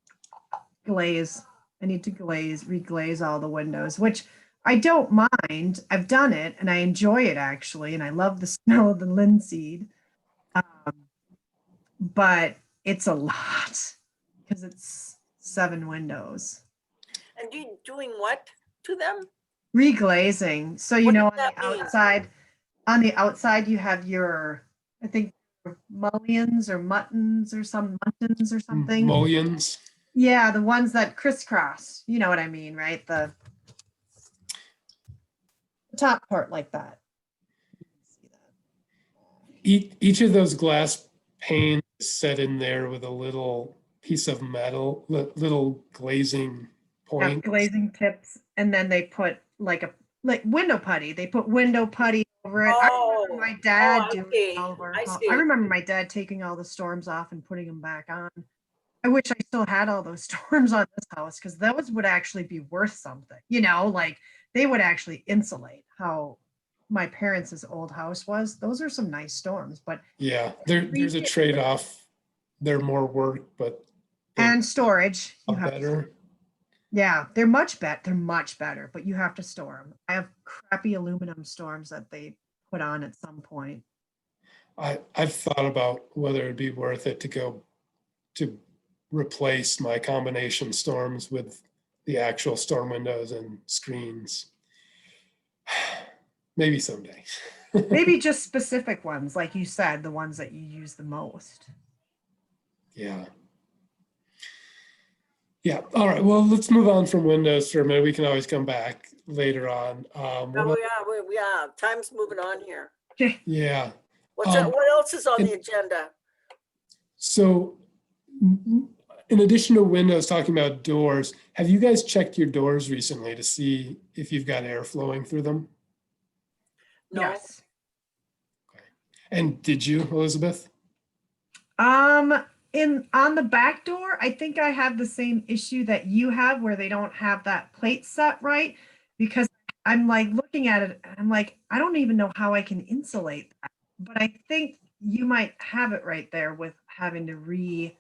glaze? I need to reglaze all the windows, which I don't mind. I've done it and I enjoy it actually. And I love the smell of the linseed. But it's a lot because it's 7 windows. And you doing what to them? Reglazing. So, you What know, does that mean? on the outside, you have your, I think, mullions or muttons or something. Mullions. Yeah, the ones that crisscross. You know what I mean, right? The top part like that. Each of those glass panes is set in there with a little piece of metal, little glazing Yeah, point. glazing tips, and then they put like window putty. They put window putty over it. I remember my dad doing it over. I see. I remember my dad taking all the storms off and putting them back on. I wish I still had all those storms on this house because those would actually be worth something. You know, like they would actually insulate how my parents' old house was. Those are some nice storms, but Yeah, there's a trade-off. They're more work, but and storage. You have better. Yeah, they're much better. They're much better, but you have to store them. I have crappy aluminum storms that they put on at some point. I've thought about whether it'd be worth it to go to replace my combination storms with the actual storm windows and screens. Maybe someday. Maybe just specific ones, like you said, the ones that you use the most. Yeah. Yeah. All right. Well, let's move on from windows for a minute. We can always come back later on. Yeah. Time's moving on here. Yeah. What else is on the agenda? So in addition to windows, talking about doors, have you guys checked your doors recently to see if you've got air flowing through them? No. Yes. Okay. And did you, Elizabeth? On the back door, I think I have the same issue that you have where they don't have that plate set right, because I'm like looking at it and I'm like, I don't even know how I can insulate that. But I think you might have it right there with having to reset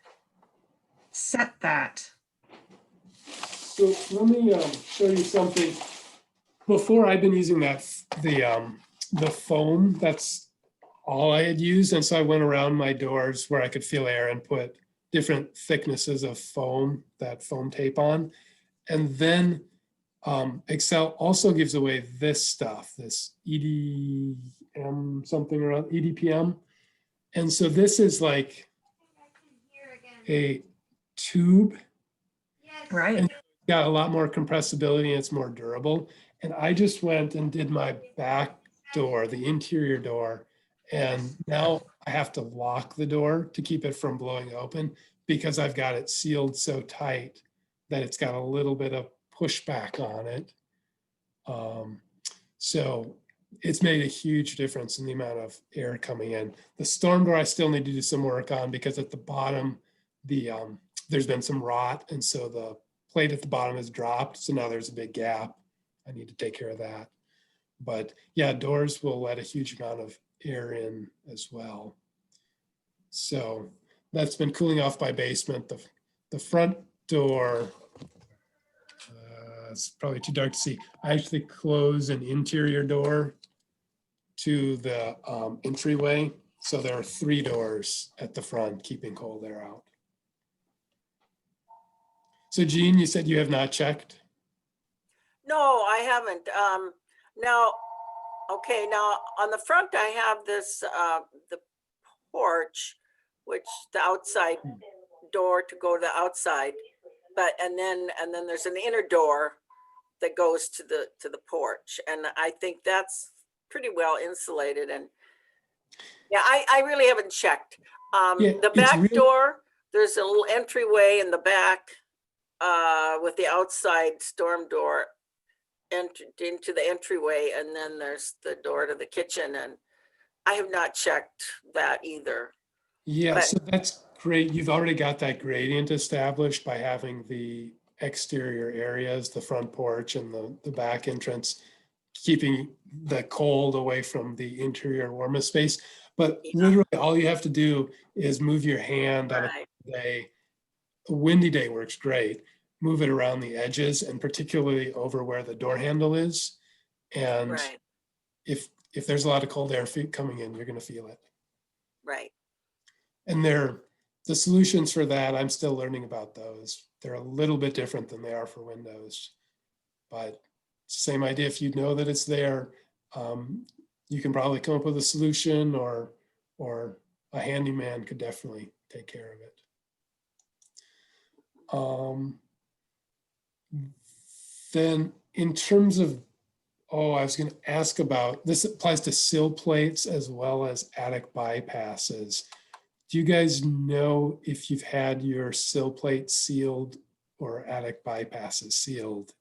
that. So let me show you something. Before I've been using the foam. That's all I had used, and so I went around my doors where I could feel air and put different thicknesses of foam, that foam tape on, and then Excel also gives away this stuff, this EDM something around EDPM, and so this is like a tube. Right. And got a lot more compressibility and it's more durable. And I just went and did my back door, the interior door, and now I have to lock the door to keep it from blowing open because I've got it sealed so tight that it's got a little bit of pushback on it. So it's made a huge difference in the amount of air coming in. The storm door I still need to do some work on because at the bottom, there's been some rot, and so the plate at the bottom has dropped. So now there's a big gap. I need to take care of that. But yeah, doors will let a huge amount of air in as well. So that's been cooling off my basement. The front door, it's probably too dark to see. I actually close an interior door to the entryway. So there are 3 doors at the front, keeping cold air out. So Jean, you said you have not checked? No, I haven't. Now on the front, I have this, the porch, which the outside door to go to the outside, but, and then there's an inner door that goes to the porch. And I think that's pretty well insulated. And yeah, I really haven't checked. Yeah, The back door, there's a little entryway in the back with the outside storm door into the entryway, and then there's the door to the kitchen, and I have not checked that either. Yeah, But so that's great. You've already got that gradient established by having the exterior areas, the front porch and the back entrance, keeping the cold away from the interior warmest space. But Yeah. literally all you have to do is move your hand on Right. a day. A windy day works great. Move it around the edges and particularly over where the door handle is. And Right, if there's a lot of cold air coming in, you're going to feel it. right. And the solutions for that, I'm still learning about those. They're a little bit different than they are for Windows, but same idea. If you know that it's there, you can probably come up with a solution, or a handyman could definitely take care of it. Then in terms of, I was going to ask about, this applies to sill plates as well as attic bypasses. Do you guys know if you've had your sill plates sealed or attic bypasses sealed?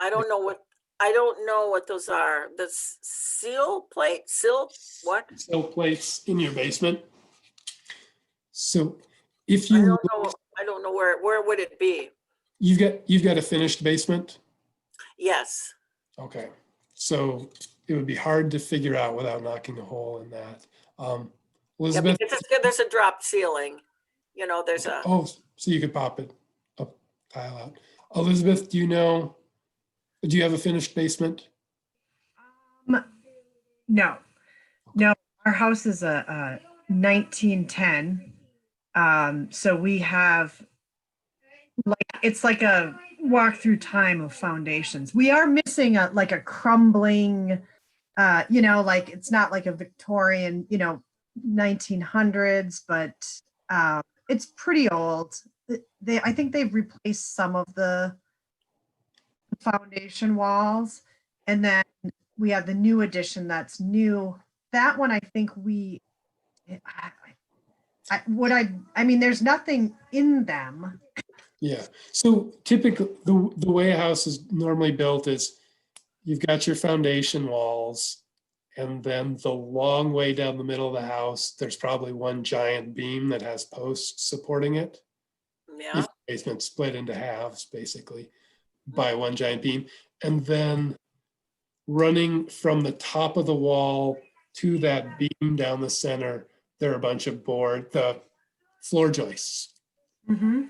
I don't know what those are. The seal plate, what? Sill plates in your basement. So if I you, don't know where would it be? you've got a finished basement? Yes. Okay. So it would be hard to figure out without knocking a hole in that. Yeah, Elizabeth, because there's a drop ceiling. You know, there's a, so you could pop it up, tile out. Elizabeth, do you have a finished basement? No, our house is a 1910. So we have it's like a walk through time of foundations. We are missing a crumbling, like it's not like a Victorian, 1900s, but it's pretty old. I think they've replaced some of the foundation walls, and then we have the new addition that's new. That one, I think there's nothing in them. Yeah. So typically the way a house is normally built is you've got your foundation walls, and then the long way down the middle of the house, there's probably one giant beam that has posts supporting it. yeah. If the basement's split into halves, basically, by one giant beam. And then running from the top of the wall to that beam down the center, there are a bunch of the floor joists. Mm-hmm.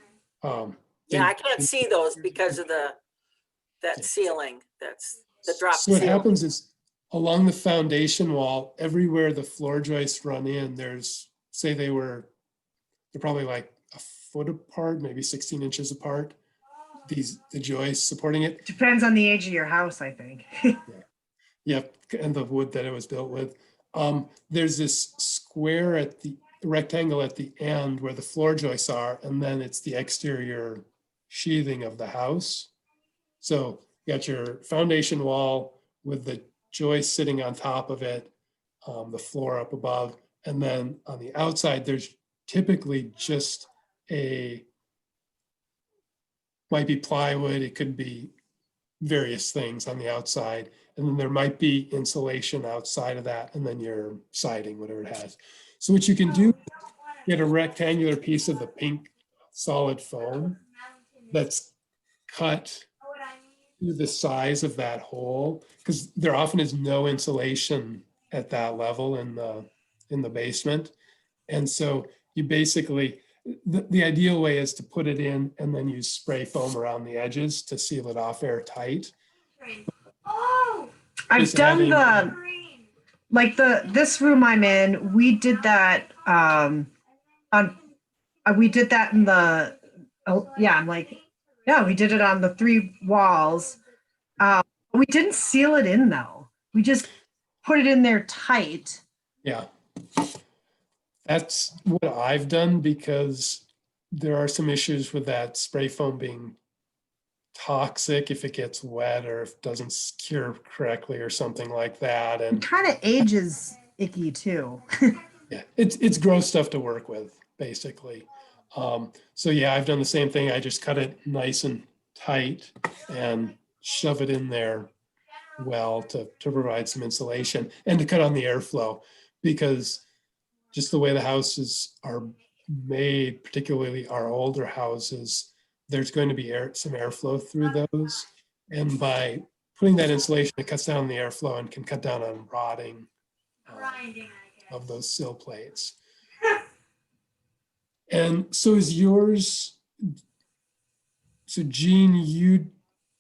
Yeah, I can't see those because of that ceiling. That's the drop So what ceiling. happens is along the foundation wall, everywhere the floor joists run in, they're probably like a foot apart, maybe 16 inches apart. The joists supporting it. Depends on the age of your house, I think. Yep, and the wood that it was built with. There's this rectangle at the end where the floor joists are, and then it's the exterior sheathing of the house. So you got your foundation wall with the joist sitting on top of it, the floor up above, and then on the outside, there's typically just might be plywood, it could be various things on the outside, and then there might be insulation outside of that, and then your siding, whatever it has. So what you can do, get a rectangular piece of the pink solid foam that's cut to the size of that hole, because there often is no insulation at that level in the basement. And so you basically, the ideal way is to put it in and then use spray foam around the edges to seal it off airtight. I've done this room I'm in, we did that we did that in the, we did it on the 3 walls. We didn't seal it in though. We just put it in there tight. Yeah. That's what I've done, because there are some issues with that spray foam being toxic if it gets wet or if it doesn't cure correctly or something like that. It And kind of ages icky too. yeah, it's gross stuff to work with, basically. So yeah, I've done the same thing. I just cut it nice and tight and shove it in there well to provide some insulation and to cut on the airflow, because just the way the houses are made, particularly our older houses, there's going to be some airflow through those. And by putting that insulation, it cuts down on the airflow and can cut down on rotting of those sill plates. And so is yours, so Jean, you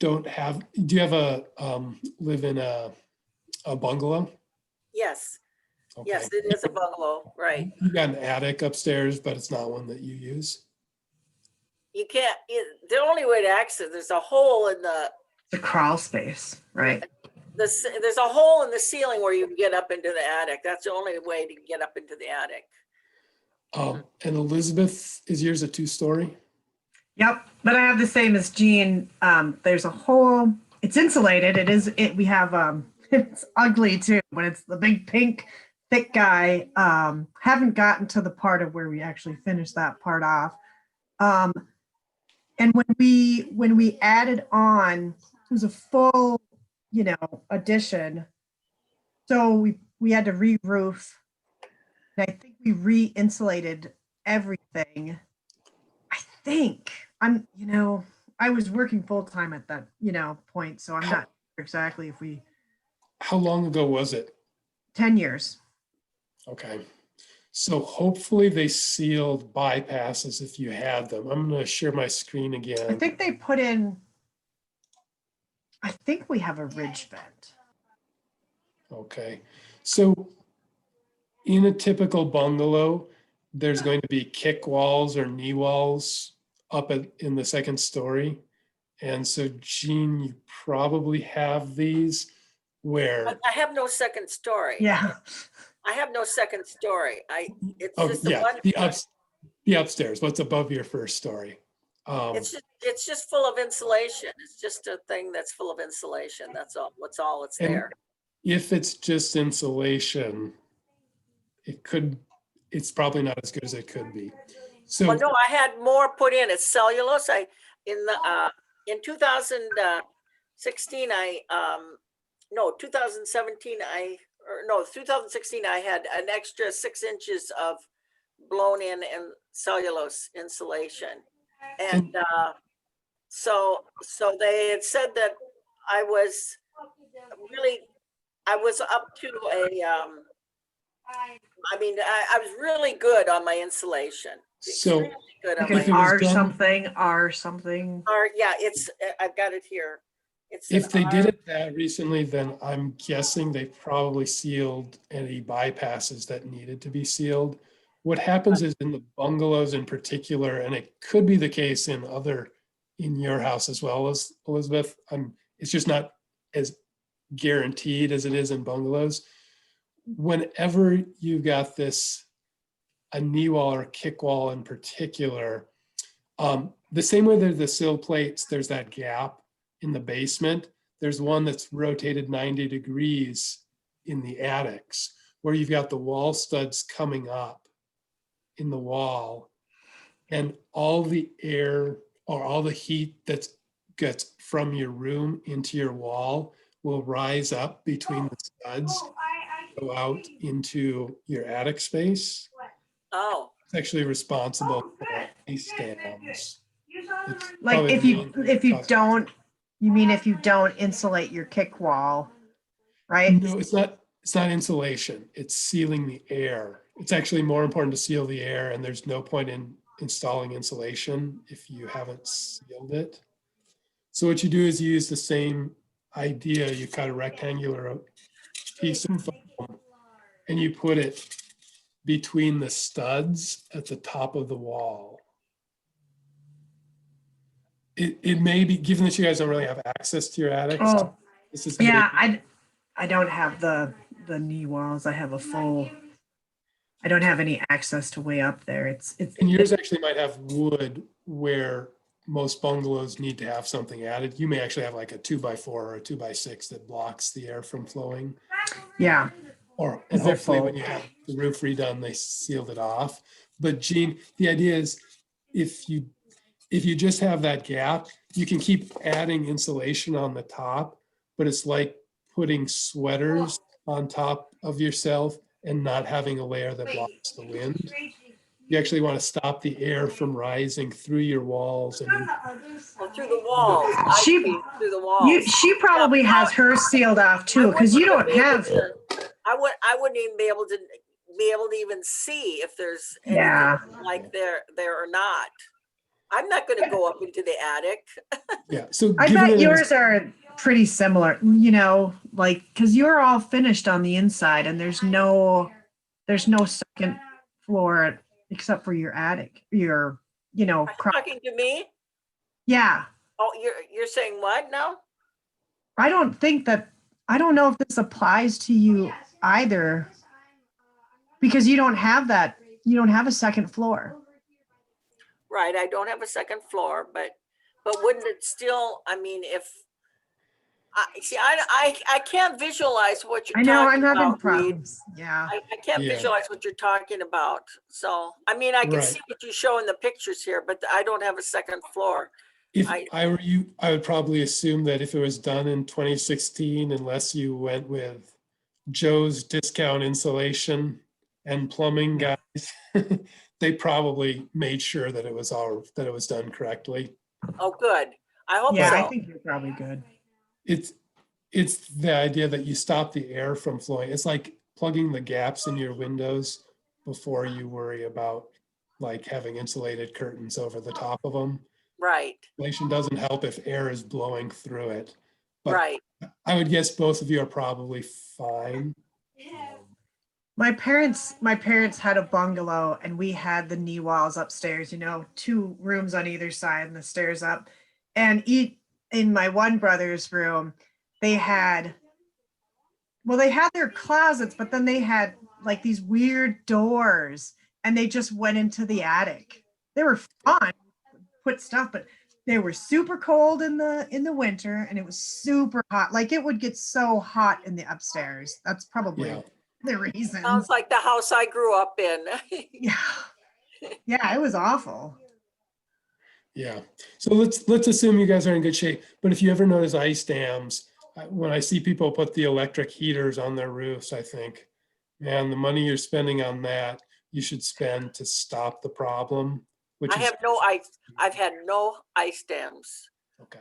don't have, do you have live in a bungalow? Yes, Okay. yes, it is a bungalow, right. You got an attic upstairs, but it's not one that you use? You can't, the only way to access, there's a hole in The crawl space, right? there's a hole in the ceiling where you can get up into the attic. That's the only way to get up into the attic. And Elizabeth, is yours a 2-story? Yep, but I have the same as Jean. There's a hole. It's insulated. We have it's ugly too, but it's the big pink thick guy. Haven't gotten to the part of where we actually finished that part off. And when we added on, it was a full, addition. So we had to re-roof. And I think we re-insulated everything. I think I was working full time at that, point. So I'm not sure exactly if we. How long ago was it? 10 years. Okay. So hopefully they sealed bypasses if you had them. I'm going to share my screen again. I think they put in, I think we have a ridge vent. Okay. So in a typical bungalow, there's going to be kick walls or knee walls up in the second story. And so Jean, you probably have these where. I have no second story. Yeah. I have no second story. It's just one. The upstairs, what's above your first story. It's just full of insulation. It's just a thing that's full of insulation. That's all. What's all it's there. If it's just insulation, it's probably not as good as it could be. So well, no, I had more put in. It's cellulose. In 2016, 2017, 2016, I had an extra 6 inches of blown in and cellulose insulation. And so they had said that I was up to I was really good on my insulation. So good on Like my R something. yeah, I've got it here. If they did it that recently, then I'm guessing they probably sealed any bypasses that needed to be sealed. What happens is in the bungalows in particular, and it could be the case in your house as well as Elizabeth, it's just not as guaranteed as it is in bungalows. Whenever you've got a knee wall or a kick wall in particular, the same way there's the sill plates, there's that gap in the basement. There's one that's rotated 90 degrees in the attics where you've got the wall studs coming up in the wall, and all the air or all the heat that gets from your room into your wall will rise up between the studs, go out into your attic space. Oh. It's actually responsible for ice dams. Like if you don't insulate your kick wall, right? No, it's not insulation. It's sealing the air. It's actually more important to seal the air, and there's no point in installing insulation if you haven't sealed it. So what you do is you use the same idea. You cut a rectangular piece of foam and you put it between the studs at the top of the wall. It may be, given that you guys don't really have access to your attic. Oh, yeah, I don't have the knee walls. I have I don't have any access to way up there. And yours actually might have wood where most bungalows need to have something added. You may actually have like a 2x4 or a 2x6 that blocks the air from flowing. Yeah. And hopefully when you have the roof redone, they sealed it off. But Jean, the idea is if you just have that gap, you can keep adding insulation on the top, but it's like putting sweaters on top of yourself and not having a layer that blocks the wind. You actually want to stop the air from rising through your walls and through the walls. I She- see, through the walls. She probably has hers sealed off too, because you don't have. I wouldn't even be able to even see if there's Yeah. anything like there or not. I'm not going to go up into the attic. yeah. So I given bet that it was- yours are pretty similar, you know, like, because you're all finished on the inside and there's no second floor except for your attic, your, you know, Are you talking to me? yeah. Oh, you're saying what now? I don't know if this applies to you either, because you don't have a second floor. Right, I don't have a second floor, but wouldn't it still, I mean, if, I can't visualize what you're I know, I'm talking having about, Reed. problems. Yeah. I can't Yeah. visualize what you're talking about. So, I mean, I can Right. see what you show in the pictures here, but I don't have a second floor. If I- I were you, I would probably assume that if it was done in 2016, unless you went with Joe's Discount Insulation and Plumbing guys, they probably made sure that it was done correctly. Oh, good. I hope Yeah, so. I think you're probably good. It's the idea that you stop the air from flowing. It's like plugging the gaps in your windows before you worry about like having insulated curtains over the top of them. Right, Insulation doesn't help if air is blowing through it. But right. I would guess both of you are probably fine. My parents had a bungalow and we had the knee walls upstairs, you know, 2 rooms on either side and the stairs up. And in my one brother's room, they had their closets, but then they had like these weird doors and they just went into the attic. They were fun, put stuff, but they were super cold in the winter and it was super hot. Like it would get so hot in the upstairs. That's probably Yeah. the reason. Sounds like the house I grew up in. Yeah. Yeah, it was awful. Yeah. So let's assume you guys are in good shape. But if you ever notice ice dams, when I see people put the electric heaters on their roofs, I think, man, the money you're spending on that, you should spend to stop the problem. Which I have no ice. I've had no ice dams, Okay.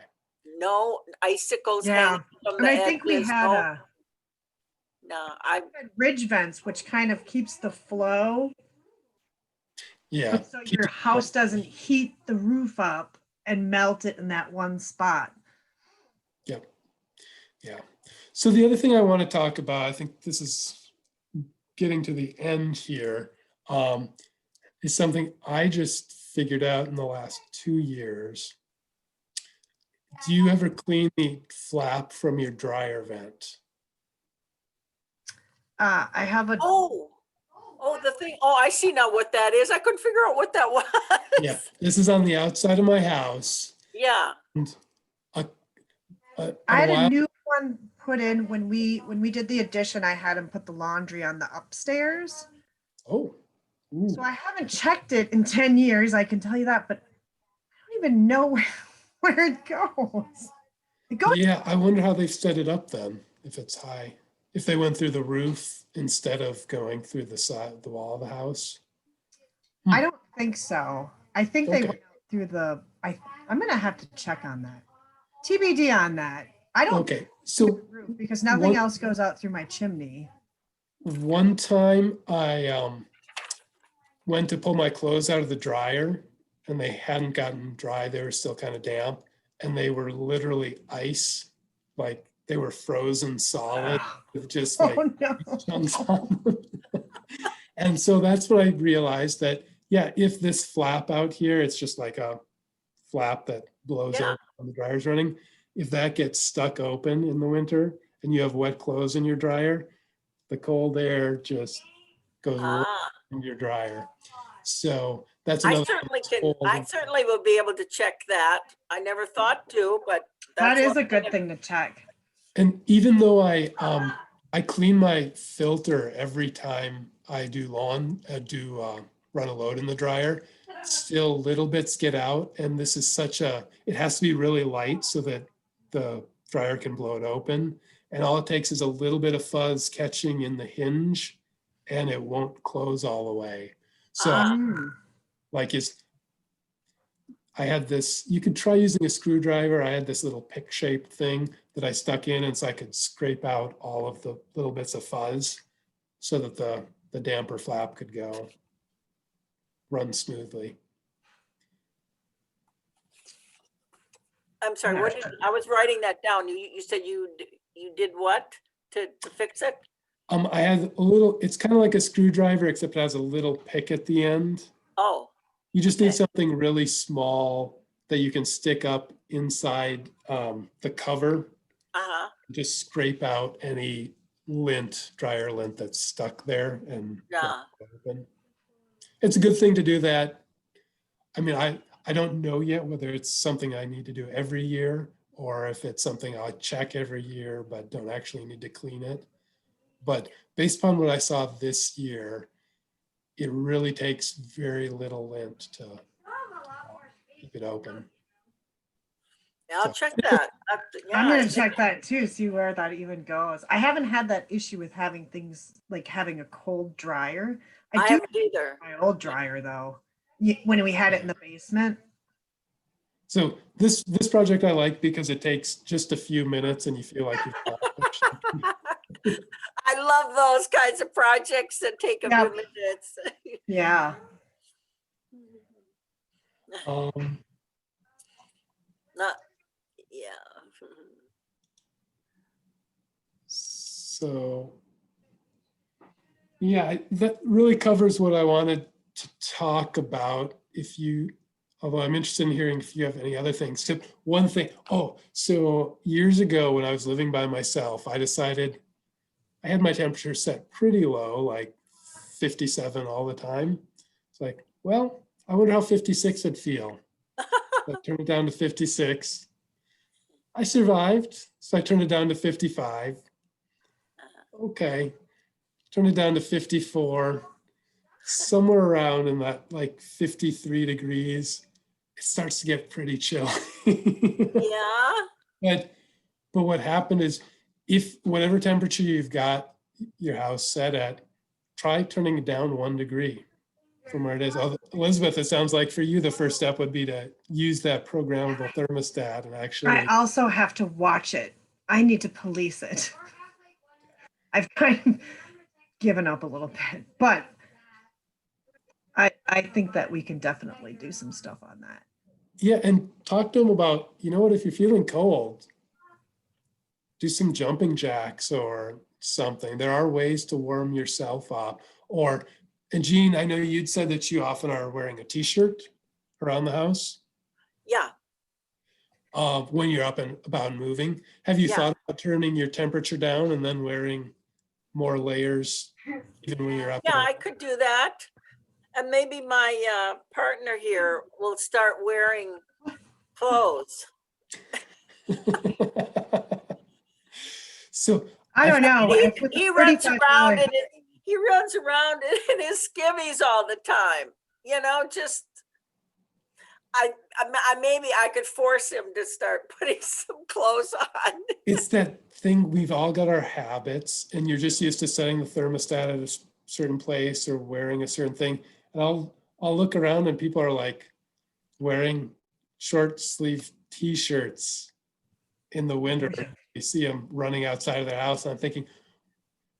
no icicles Yeah. hanging from And the I think we edges, had no, I ridge vents, which kind of keeps the flow. Yeah. So your house doesn't heat the roof up and melt it in that one spot. Yep. Yeah. So the other thing I want to talk about, I think this is getting to the end here, is something I just figured out in the last 2 years. Do you ever clean the flap from your dryer vent? I have a oh, the thing. Oh, I see now what that is. I couldn't figure out what that was. Yeah, this is on the outside of my house. Yeah. And I had a new one put in when we did the addition. I had him put the laundry on the upstairs. Oh. Ooh. So I haven't checked it in 10 years, I can tell you that, but I don't even know where it goes. It goes Yeah, I wonder how they've set it up then, if it's high. If they went through the roof instead of going through the side, the wall of the house. I don't think so. I think they Okay. went through I'm gonna have to check on that. TBD on that. I don't Okay, so because nothing One- else goes out through my chimney. one time I went to pull my clothes out of the dryer and they hadn't gotten dry. They were still kind of damp and they were literally ice, like they were frozen solid with just like Oh no. chunks on them. And so that's when I realized that, yeah, if this flap out here, it's just like a flap that blows Yeah. open when the dryer's running. If that gets stuck open in the winter and you have wet clothes in your dryer, the cold air just goes right Ah, into your dryer. So that's I another. certainly will be able to check that. I never thought to, but That that's is one a good thing to check. And even though I clean my filter every time I do run a load in the dryer, still little bits get out. And this is it has to be really light so that the dryer can blow it open. And all it takes is a little bit of fuzz catching in the hinge and it won't close all the way. So like I had this, you could try using a screwdriver. I had this little pick shaped thing that I stuck in and so I could scrape out all of the little bits of fuzz so that the damper flap could run smoothly. I'm sorry, I was writing that down. You said you did what to fix it? I had a little, it's kind of like a screwdriver, except it has a little pick at the end. Oh. You just need something really small that you can stick up inside the cover. Just scrape out any dryer lint that's stuck there and open. It's a good thing to do that. I mean, I don't know yet whether it's something I need to do every year or if it's something I check every year but don't actually need to clean it. But based upon what I saw this year, it really takes very little lint to keep it open. Yeah, I'll check that. I'm going to check that too, see where that even goes. I haven't had that issue with having things like having a cold dryer. I haven't either. My old dryer though, when we had it in the basement. So this project I like because it takes just a few minutes and you feel like you've accomplished. I love those kinds of projects that take a few minutes. Yeah. So yeah, that really covers what I wanted to talk about. Although I'm interested in hearing if you have any other things. So one thing, so years ago when I was living by myself, I decided I had my temperature set pretty low, like 57 all the time. It's like, well, I wonder how 56 would feel. I turned it down to 56. I survived, so I turned it down to 55. Okay, turn it down to 54. Somewhere around in that like 53 degrees, it starts to get pretty chilly. Yeah. But what happened is, if whatever temperature you've got your house set at, try turning it down 1 degree from where it is. Elizabeth, it sounds like for you, the first step would be to use that programmable thermostat and actually. I also have to watch it. I need to police it. I've kind of given up a little bit, but I think that we can definitely do some stuff on that. Yeah, and talk to them about, you know what, if you're feeling cold, do some jumping jacks or something. There are ways to warm yourself up. And Jean, I know you'd said that you often are wearing a t-shirt around the house. Yeah. When you're up and about moving. Have you thought about turning your temperature down and then wearing more layers even when you're up? Yeah, I could do that. And maybe my partner here will start wearing clothes. So I don't know. He runs around in his skivvies all the time. You know, just maybe I could force him to start putting some clothes on. It's that thing, we've all got our habits, and you're just used to setting the thermostat at a certain place or wearing a certain thing. And I'll look around and people are like wearing short sleeve t-shirts in the winter. You see them running outside of their house, and I'm thinking,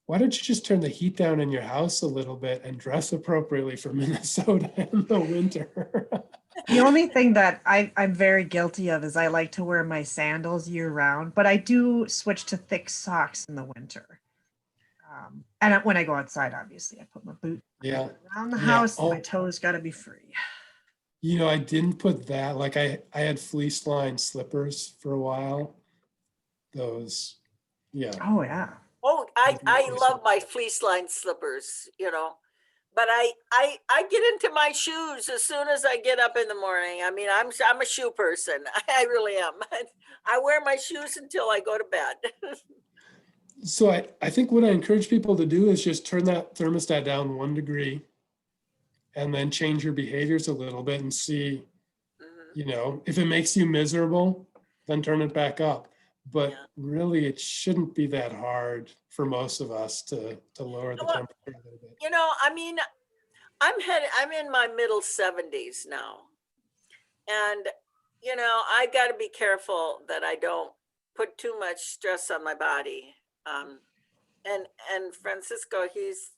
why don't you just turn the heat down in your house a little bit and dress appropriately for Minnesota in the winter? The only thing that I'm very guilty of is I like to wear my sandals year round, but I do switch to thick socks in the winter. And when I go outside, obviously, I put my boot around the house. My toes got to be free. You know, I didn't put that. Like I had fleece lined slippers for a while. Those, yeah. Oh, yeah. Oh, I love my fleece lined slippers, you know, but I get into my shoes as soon as I get up in the morning. I mean, I'm a shoe person. I really am. I wear my shoes until I go to bed. So I think what I encourage people to do is just turn that thermostat down 1 degree and then change your behaviors a little bit and see, Mhm. if it makes you miserable, then turn it back up. But Yeah. really, it shouldn't be that hard for most of us to lower the Well, temperature a little bit. I mean, I'm in my middle 70s now. And, I got to be careful that I don't put too much stress on my body. Um, and Francisco, he's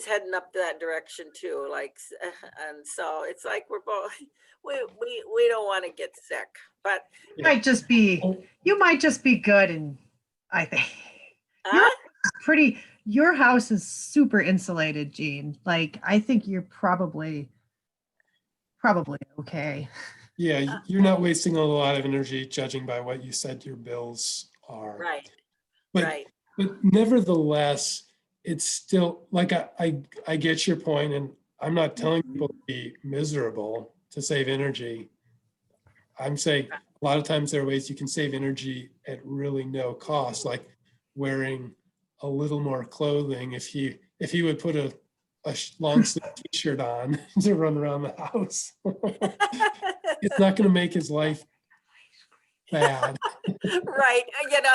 heading up that direction too. Like, and so it's like we're both we don't want to get sick, but You might just be, Oh, you might just be good, and I think your uh, your house is super insulated, Jean. Like, I think you're probably okay. yeah, you're not wasting a lot of energy judging by what you said your bills are. right, But right. but nevertheless, it's still like I get your point, and I'm not telling people to be miserable to save energy. I'm saying a lot of times there are ways you can save energy at really no cost, like wearing a little more clothing. If he would put a long sleeve t-shirt on to run around the house, it's not going to make his life bad. Right.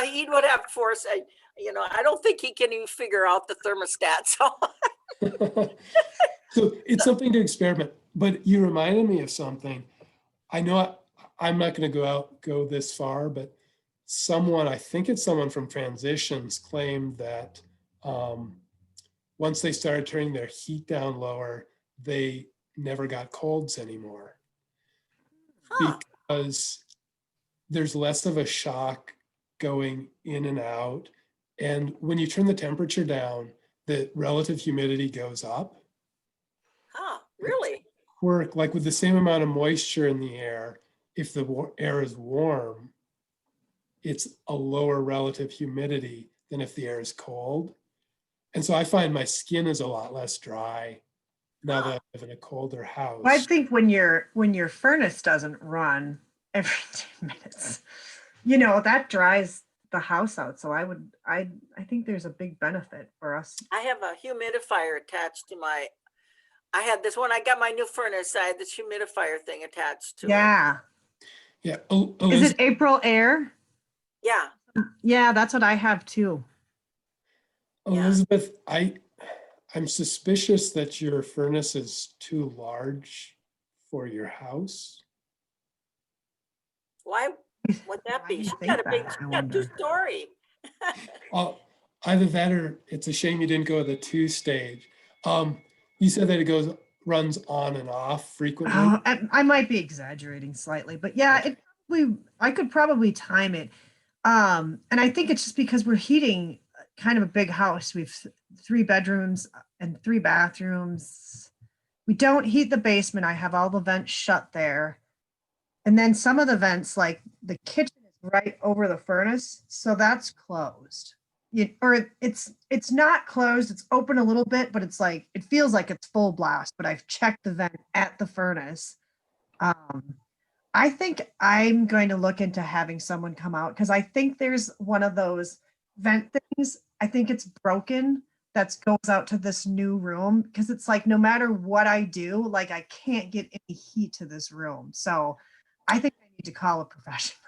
He would have to force, I don't think he can even figure out the thermostat. So, So it's something to experiment. But you reminded me of something. I know I'm not going to go this far, but I think it's someone from Transitions, claimed that once they started turning their heat down lower, they never got colds anymore huh. because there's less of a shock going in and out. And when you turn the temperature down, the relative humidity goes up. Huh. Really? Work like with the same amount of moisture in the air, if the air is warm, it's a lower relative humidity than if the air is cold. And so I find my skin is a lot less dry now that I live in a colder Well, I house. think when your furnace doesn't run every 10 minutes, that dries the house out. So I think there's a big benefit for us. I have a humidifier attached to I had this when I got my new furnace. I had this humidifier thing attached to it. Yeah. Yeah, Is it April Air? Yeah. Yeah, that's what I have too. Elizabeth, I'm suspicious that your furnace is too large for your house. Why would that Why be? do you She's think got a big, that? I she's got wonder. 2-story. Either that or it's a shame you didn't go with a 2-stage. You said that it runs on and off frequently. Oh, I might be exaggerating slightly, but yeah, Okay. I could probably time it. And I think it's just because we're heating kind of a big house. We've 3 bedrooms and 3 bathrooms. We don't heat the basement. I have all the vents shut there. And then some of the vents, like the kitchen is right over the furnace, so that's closed. Or it's not closed, it's open a little bit, but it's like it feels like it's full blast, but I've checked the vent at the furnace. I think I'm going to look into having someone come out because I think there's one of those vent things. I think it's broken that goes out to this new room because it's like no matter what I do, like I can't get any heat to this room. So I think I need to call a professional.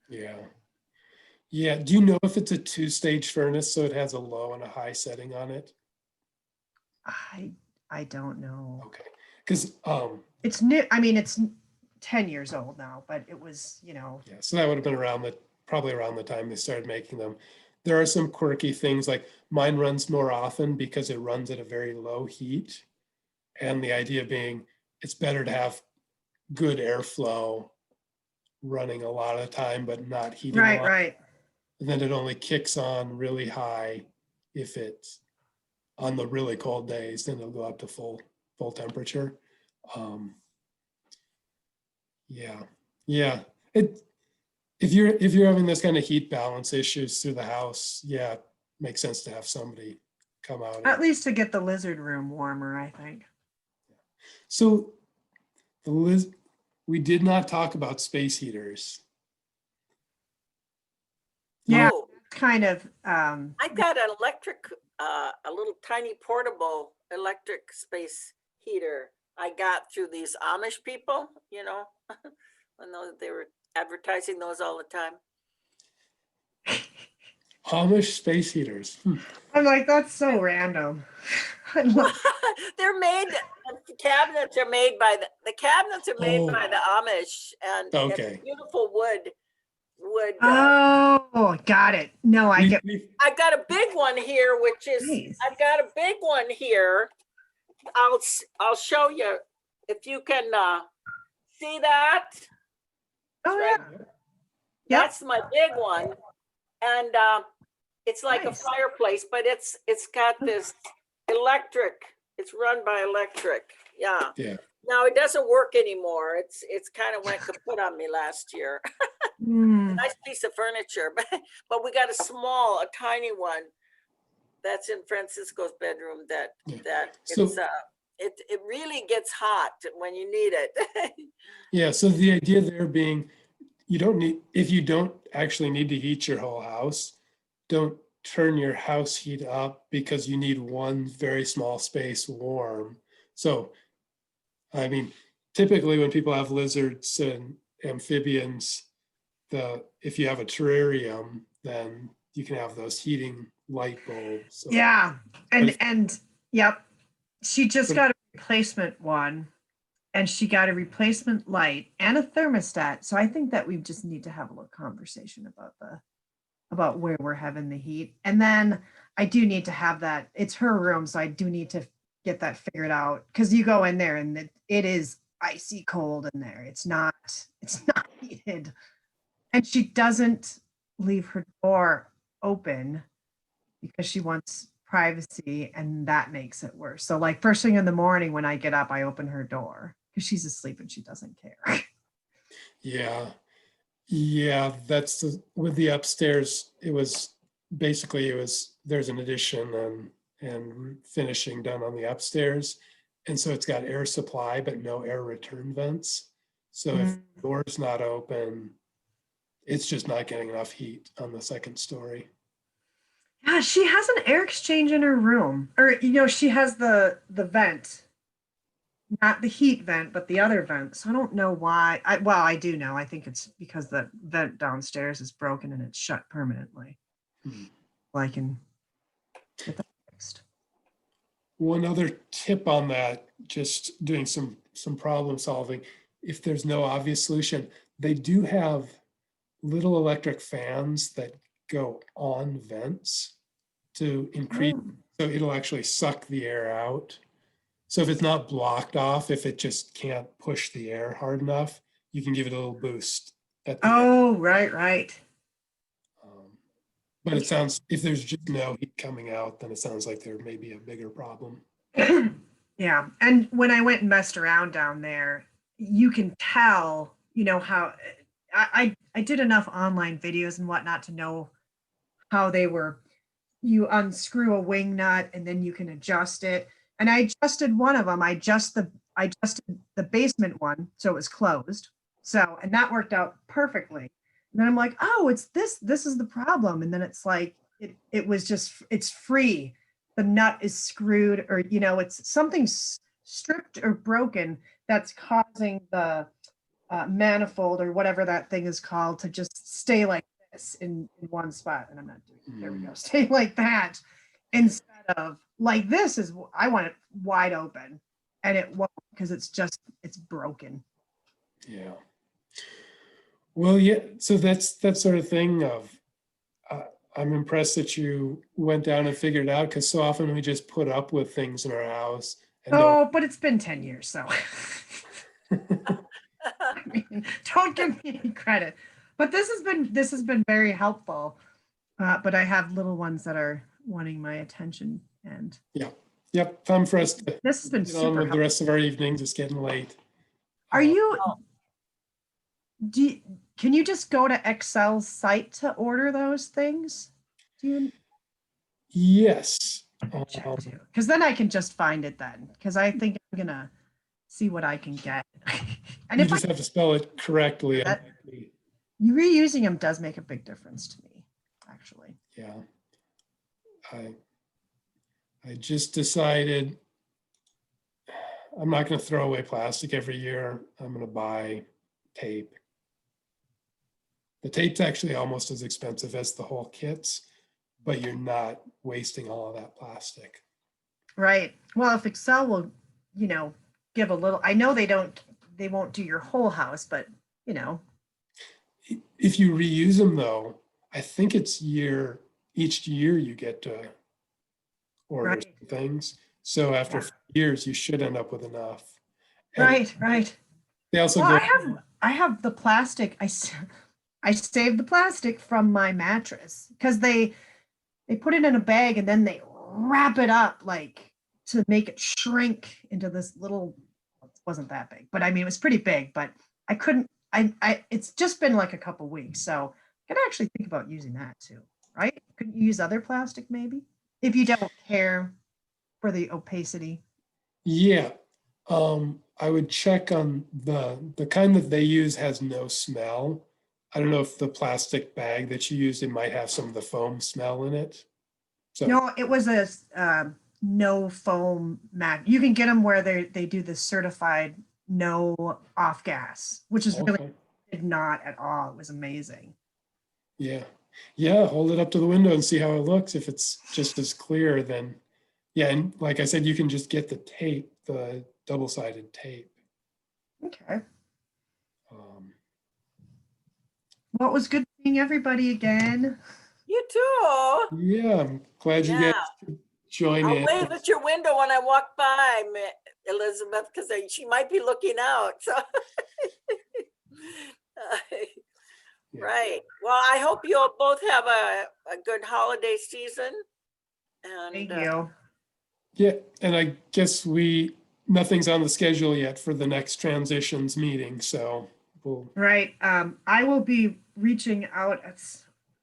Yeah. Yeah. Do you know if it's a 2-stage furnace, so it has a low and a high setting on it? I don't know. Okay. Because It's new. I mean, it's 10 years old now, but it was, yeah, so that would have been probably around the time they started making them. There are some quirky things like mine runs more often because it runs at a very low heat. And the idea being it's better to have good airflow running a lot of the time, but not heating a lot. right. And then it only kicks on really high if it's on the really cold days, then it'll go up to full temperature. Yeah. Yeah. If you're having this kind of heat balance issues through the house, yeah, it makes sense to have somebody come out. At least to get the lizard room warmer, I think. So we did not talk about space heaters. Yeah, Oh, kind of. I've got an electric, a little tiny portable electric space heater I got through these Amish people, you know, when they were advertising those all the time. Amish space heaters. I'm like, that's so random. I love- They're made, the cabinets are made by the cabinets are made Oh. by the Amish, and Okay. it's beautiful wood. Oh, got it. No, I get. I've got a big one here, which is, Nice. I've got a big one here. I'll show you if you can see that. Oh right. yeah. Yep. That's my big one, and it's like Nice. a fireplace, but it's got this electric. It's run by electric. Yeah. Yeah. Now it doesn't work anymore. It's kind of went kaput on me last year. Mm. Nice piece of furniture, but we got a tiny one that's in Francisco's bedroom that So- it's it really gets hot when you need it. Yeah. So the idea there being, if you don't actually need to heat your whole house, don't turn your house heat up because you need one very small space warm. So, I mean, typically when people have lizards and amphibians, if you have a terrarium, then you can have those heating light bulbs. So, Yeah, But- and yep, she just But- got a replacement one, and she got a replacement light and a thermostat. So I think that we just need to have a little conversation about where we're having the heat. And then I do need to have that. It's her room, so I do need to get that figured out, because you go in there and it is icy cold in there. It's not heated, and she doesn't leave her door open because she wants privacy, and that makes it worse. So like first thing in the morning when I get up, I open her door because she's asleep and she doesn't care. yeah. Yeah. With the upstairs, there's an addition and finishing done on the upstairs. And so it's got air supply, but no air return vents. So if the door's not open, it's just not getting enough heat on the second story. Yeah, she has an air exchange in her room, or she has the vent, not the heat vent, but the other vent. So I don't know why. I do know. I think it's because the vent downstairs is broken and it's shut permanently. Mhm. Well, I can get that fixed. One other tip on that, just doing some problem solving, if there's no obvious solution, they do have little electric fans that go on vents to increase, so it'll actually suck the air out. So if it's not blocked off, if it just can't push the air hard enough, you can give it a little boost at the end. Oh, right. But it sounds, if there's just no heat coming out, then it sounds like there may be a bigger problem. Yeah. And when I went and messed around down there, you can tell, how I did enough online videos and whatnot to know how they were. You unscrew a wing nut and then you can adjust it. And I adjusted one of them. I adjusted the basement one, so it was closed. And that worked out perfectly. And then I'm like, oh, it's this is the problem. And then it's like, it's free. The nut is screwed, or, it's something stripped or broken that's causing the manifold or whatever that thing is called to just stay like this in one spot. And I'm not doing it. There we go. Stay like that instead of like this I want it wide open, and it won't, because it's broken. Yeah. Well, yeah. So that's that sort of thing of, I'm impressed that you went down and figured it out, because so often we just put up with things in our house. And But it's been 10 years, so I mean, don't give me any credit. But this has been very helpful. But I have little ones that are wanting my attention, and Yep. Time for us to this has been get on super with the helpful. rest of our evenings. It's getting late. Can you just go to Excel's site to order those things? Yes. Because then I can just find it then, because I think I'm gonna see what I can get. And You if just have to spell it correctly. reusing them does make a big difference to me, actually. Yeah. I just decided I'm not going to throw away plastic every year. I'm going to buy tape. The tape's actually almost as expensive as the whole kits, but you're not wasting all of that plastic. Right. Well, if Excel will, you know, give a little, I know they won't do your whole house, but you know. If you reuse them though, I think it's each year you get to order Right. some things. So after years, you should end up with enough. And Right. they also Well, go. I have the plastic. I saved the plastic from my mattress because they put it in a bag and then they wrap it up like to make it shrink into this little, it wasn't that big, but I mean, it was pretty big, but I couldn't, it's just been like a couple weeks. So I could actually think about using that too, right? Couldn't you use other plastic maybe? If you don't care for the opacity. Yeah. I would check on the kind that they use has no smell. I don't know if the plastic bag that you used, it might have some of the foam smell in it. So No, it was a no foam mat. You can get them where they do the certified no off gas, which is really okay. did not at all. It was amazing. Yeah. Yeah. Hold it up to the window and see how it looks. If it's just as clear, then yeah. And like I said, you can just get the tape, the double-sided tape. Okay. Um, Well, it was good seeing everybody again. You too. yeah. I'm glad you Yeah. guys could join I'll in. wave at your window when I walk by, Elizabeth, because she might be looking out. So. Yeah. Right. Well, I hope you'll both have a good holiday season. And Thank you. Yeah. And I guess nothing's on the schedule yet for the next transitions meeting. So we'll. Right. I will be reaching out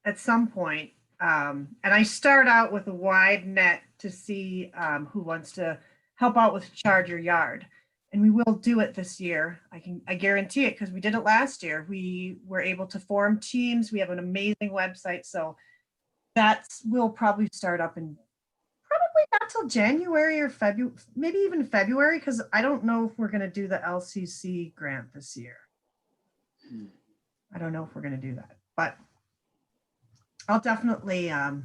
at some point. And I start out with a wide net to see who wants to help out with Charge Your Yard. And we will do it this year. I guarantee it because we did it last year. We were able to form teams. We have an amazing website. So we'll probably start up in probably not till January or February, maybe even February, because I don't know if we're going to do the LCC grant this year. I don't know if we're going to do that, but I'll definitely y'all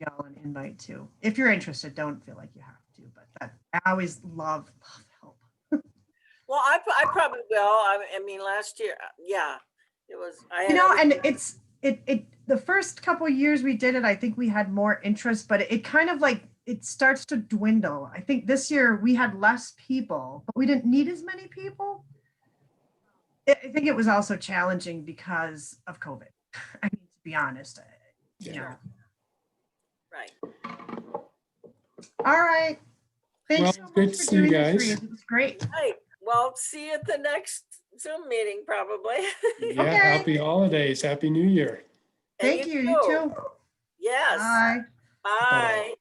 an invite too. If you're interested, don't feel like you have to, but I always love help. well, I probably will. I mean, last year, yeah, it was. And it the first couple of years we did it, I think we had more interest, but it kind of like it starts to dwindle. I think this year we had less people, but we didn't need as many people. I think it was also challenging because of COVID. I mean, to be honest, you know. Right. All right. Thanks so great much to for see you doing this, guys. Reed. It was great. Right. Well, see you at the next Zoom meeting, probably. Yeah. Okay. Happy holidays. Happy New Year. Thank you. You too. Yes. Bye. Bye.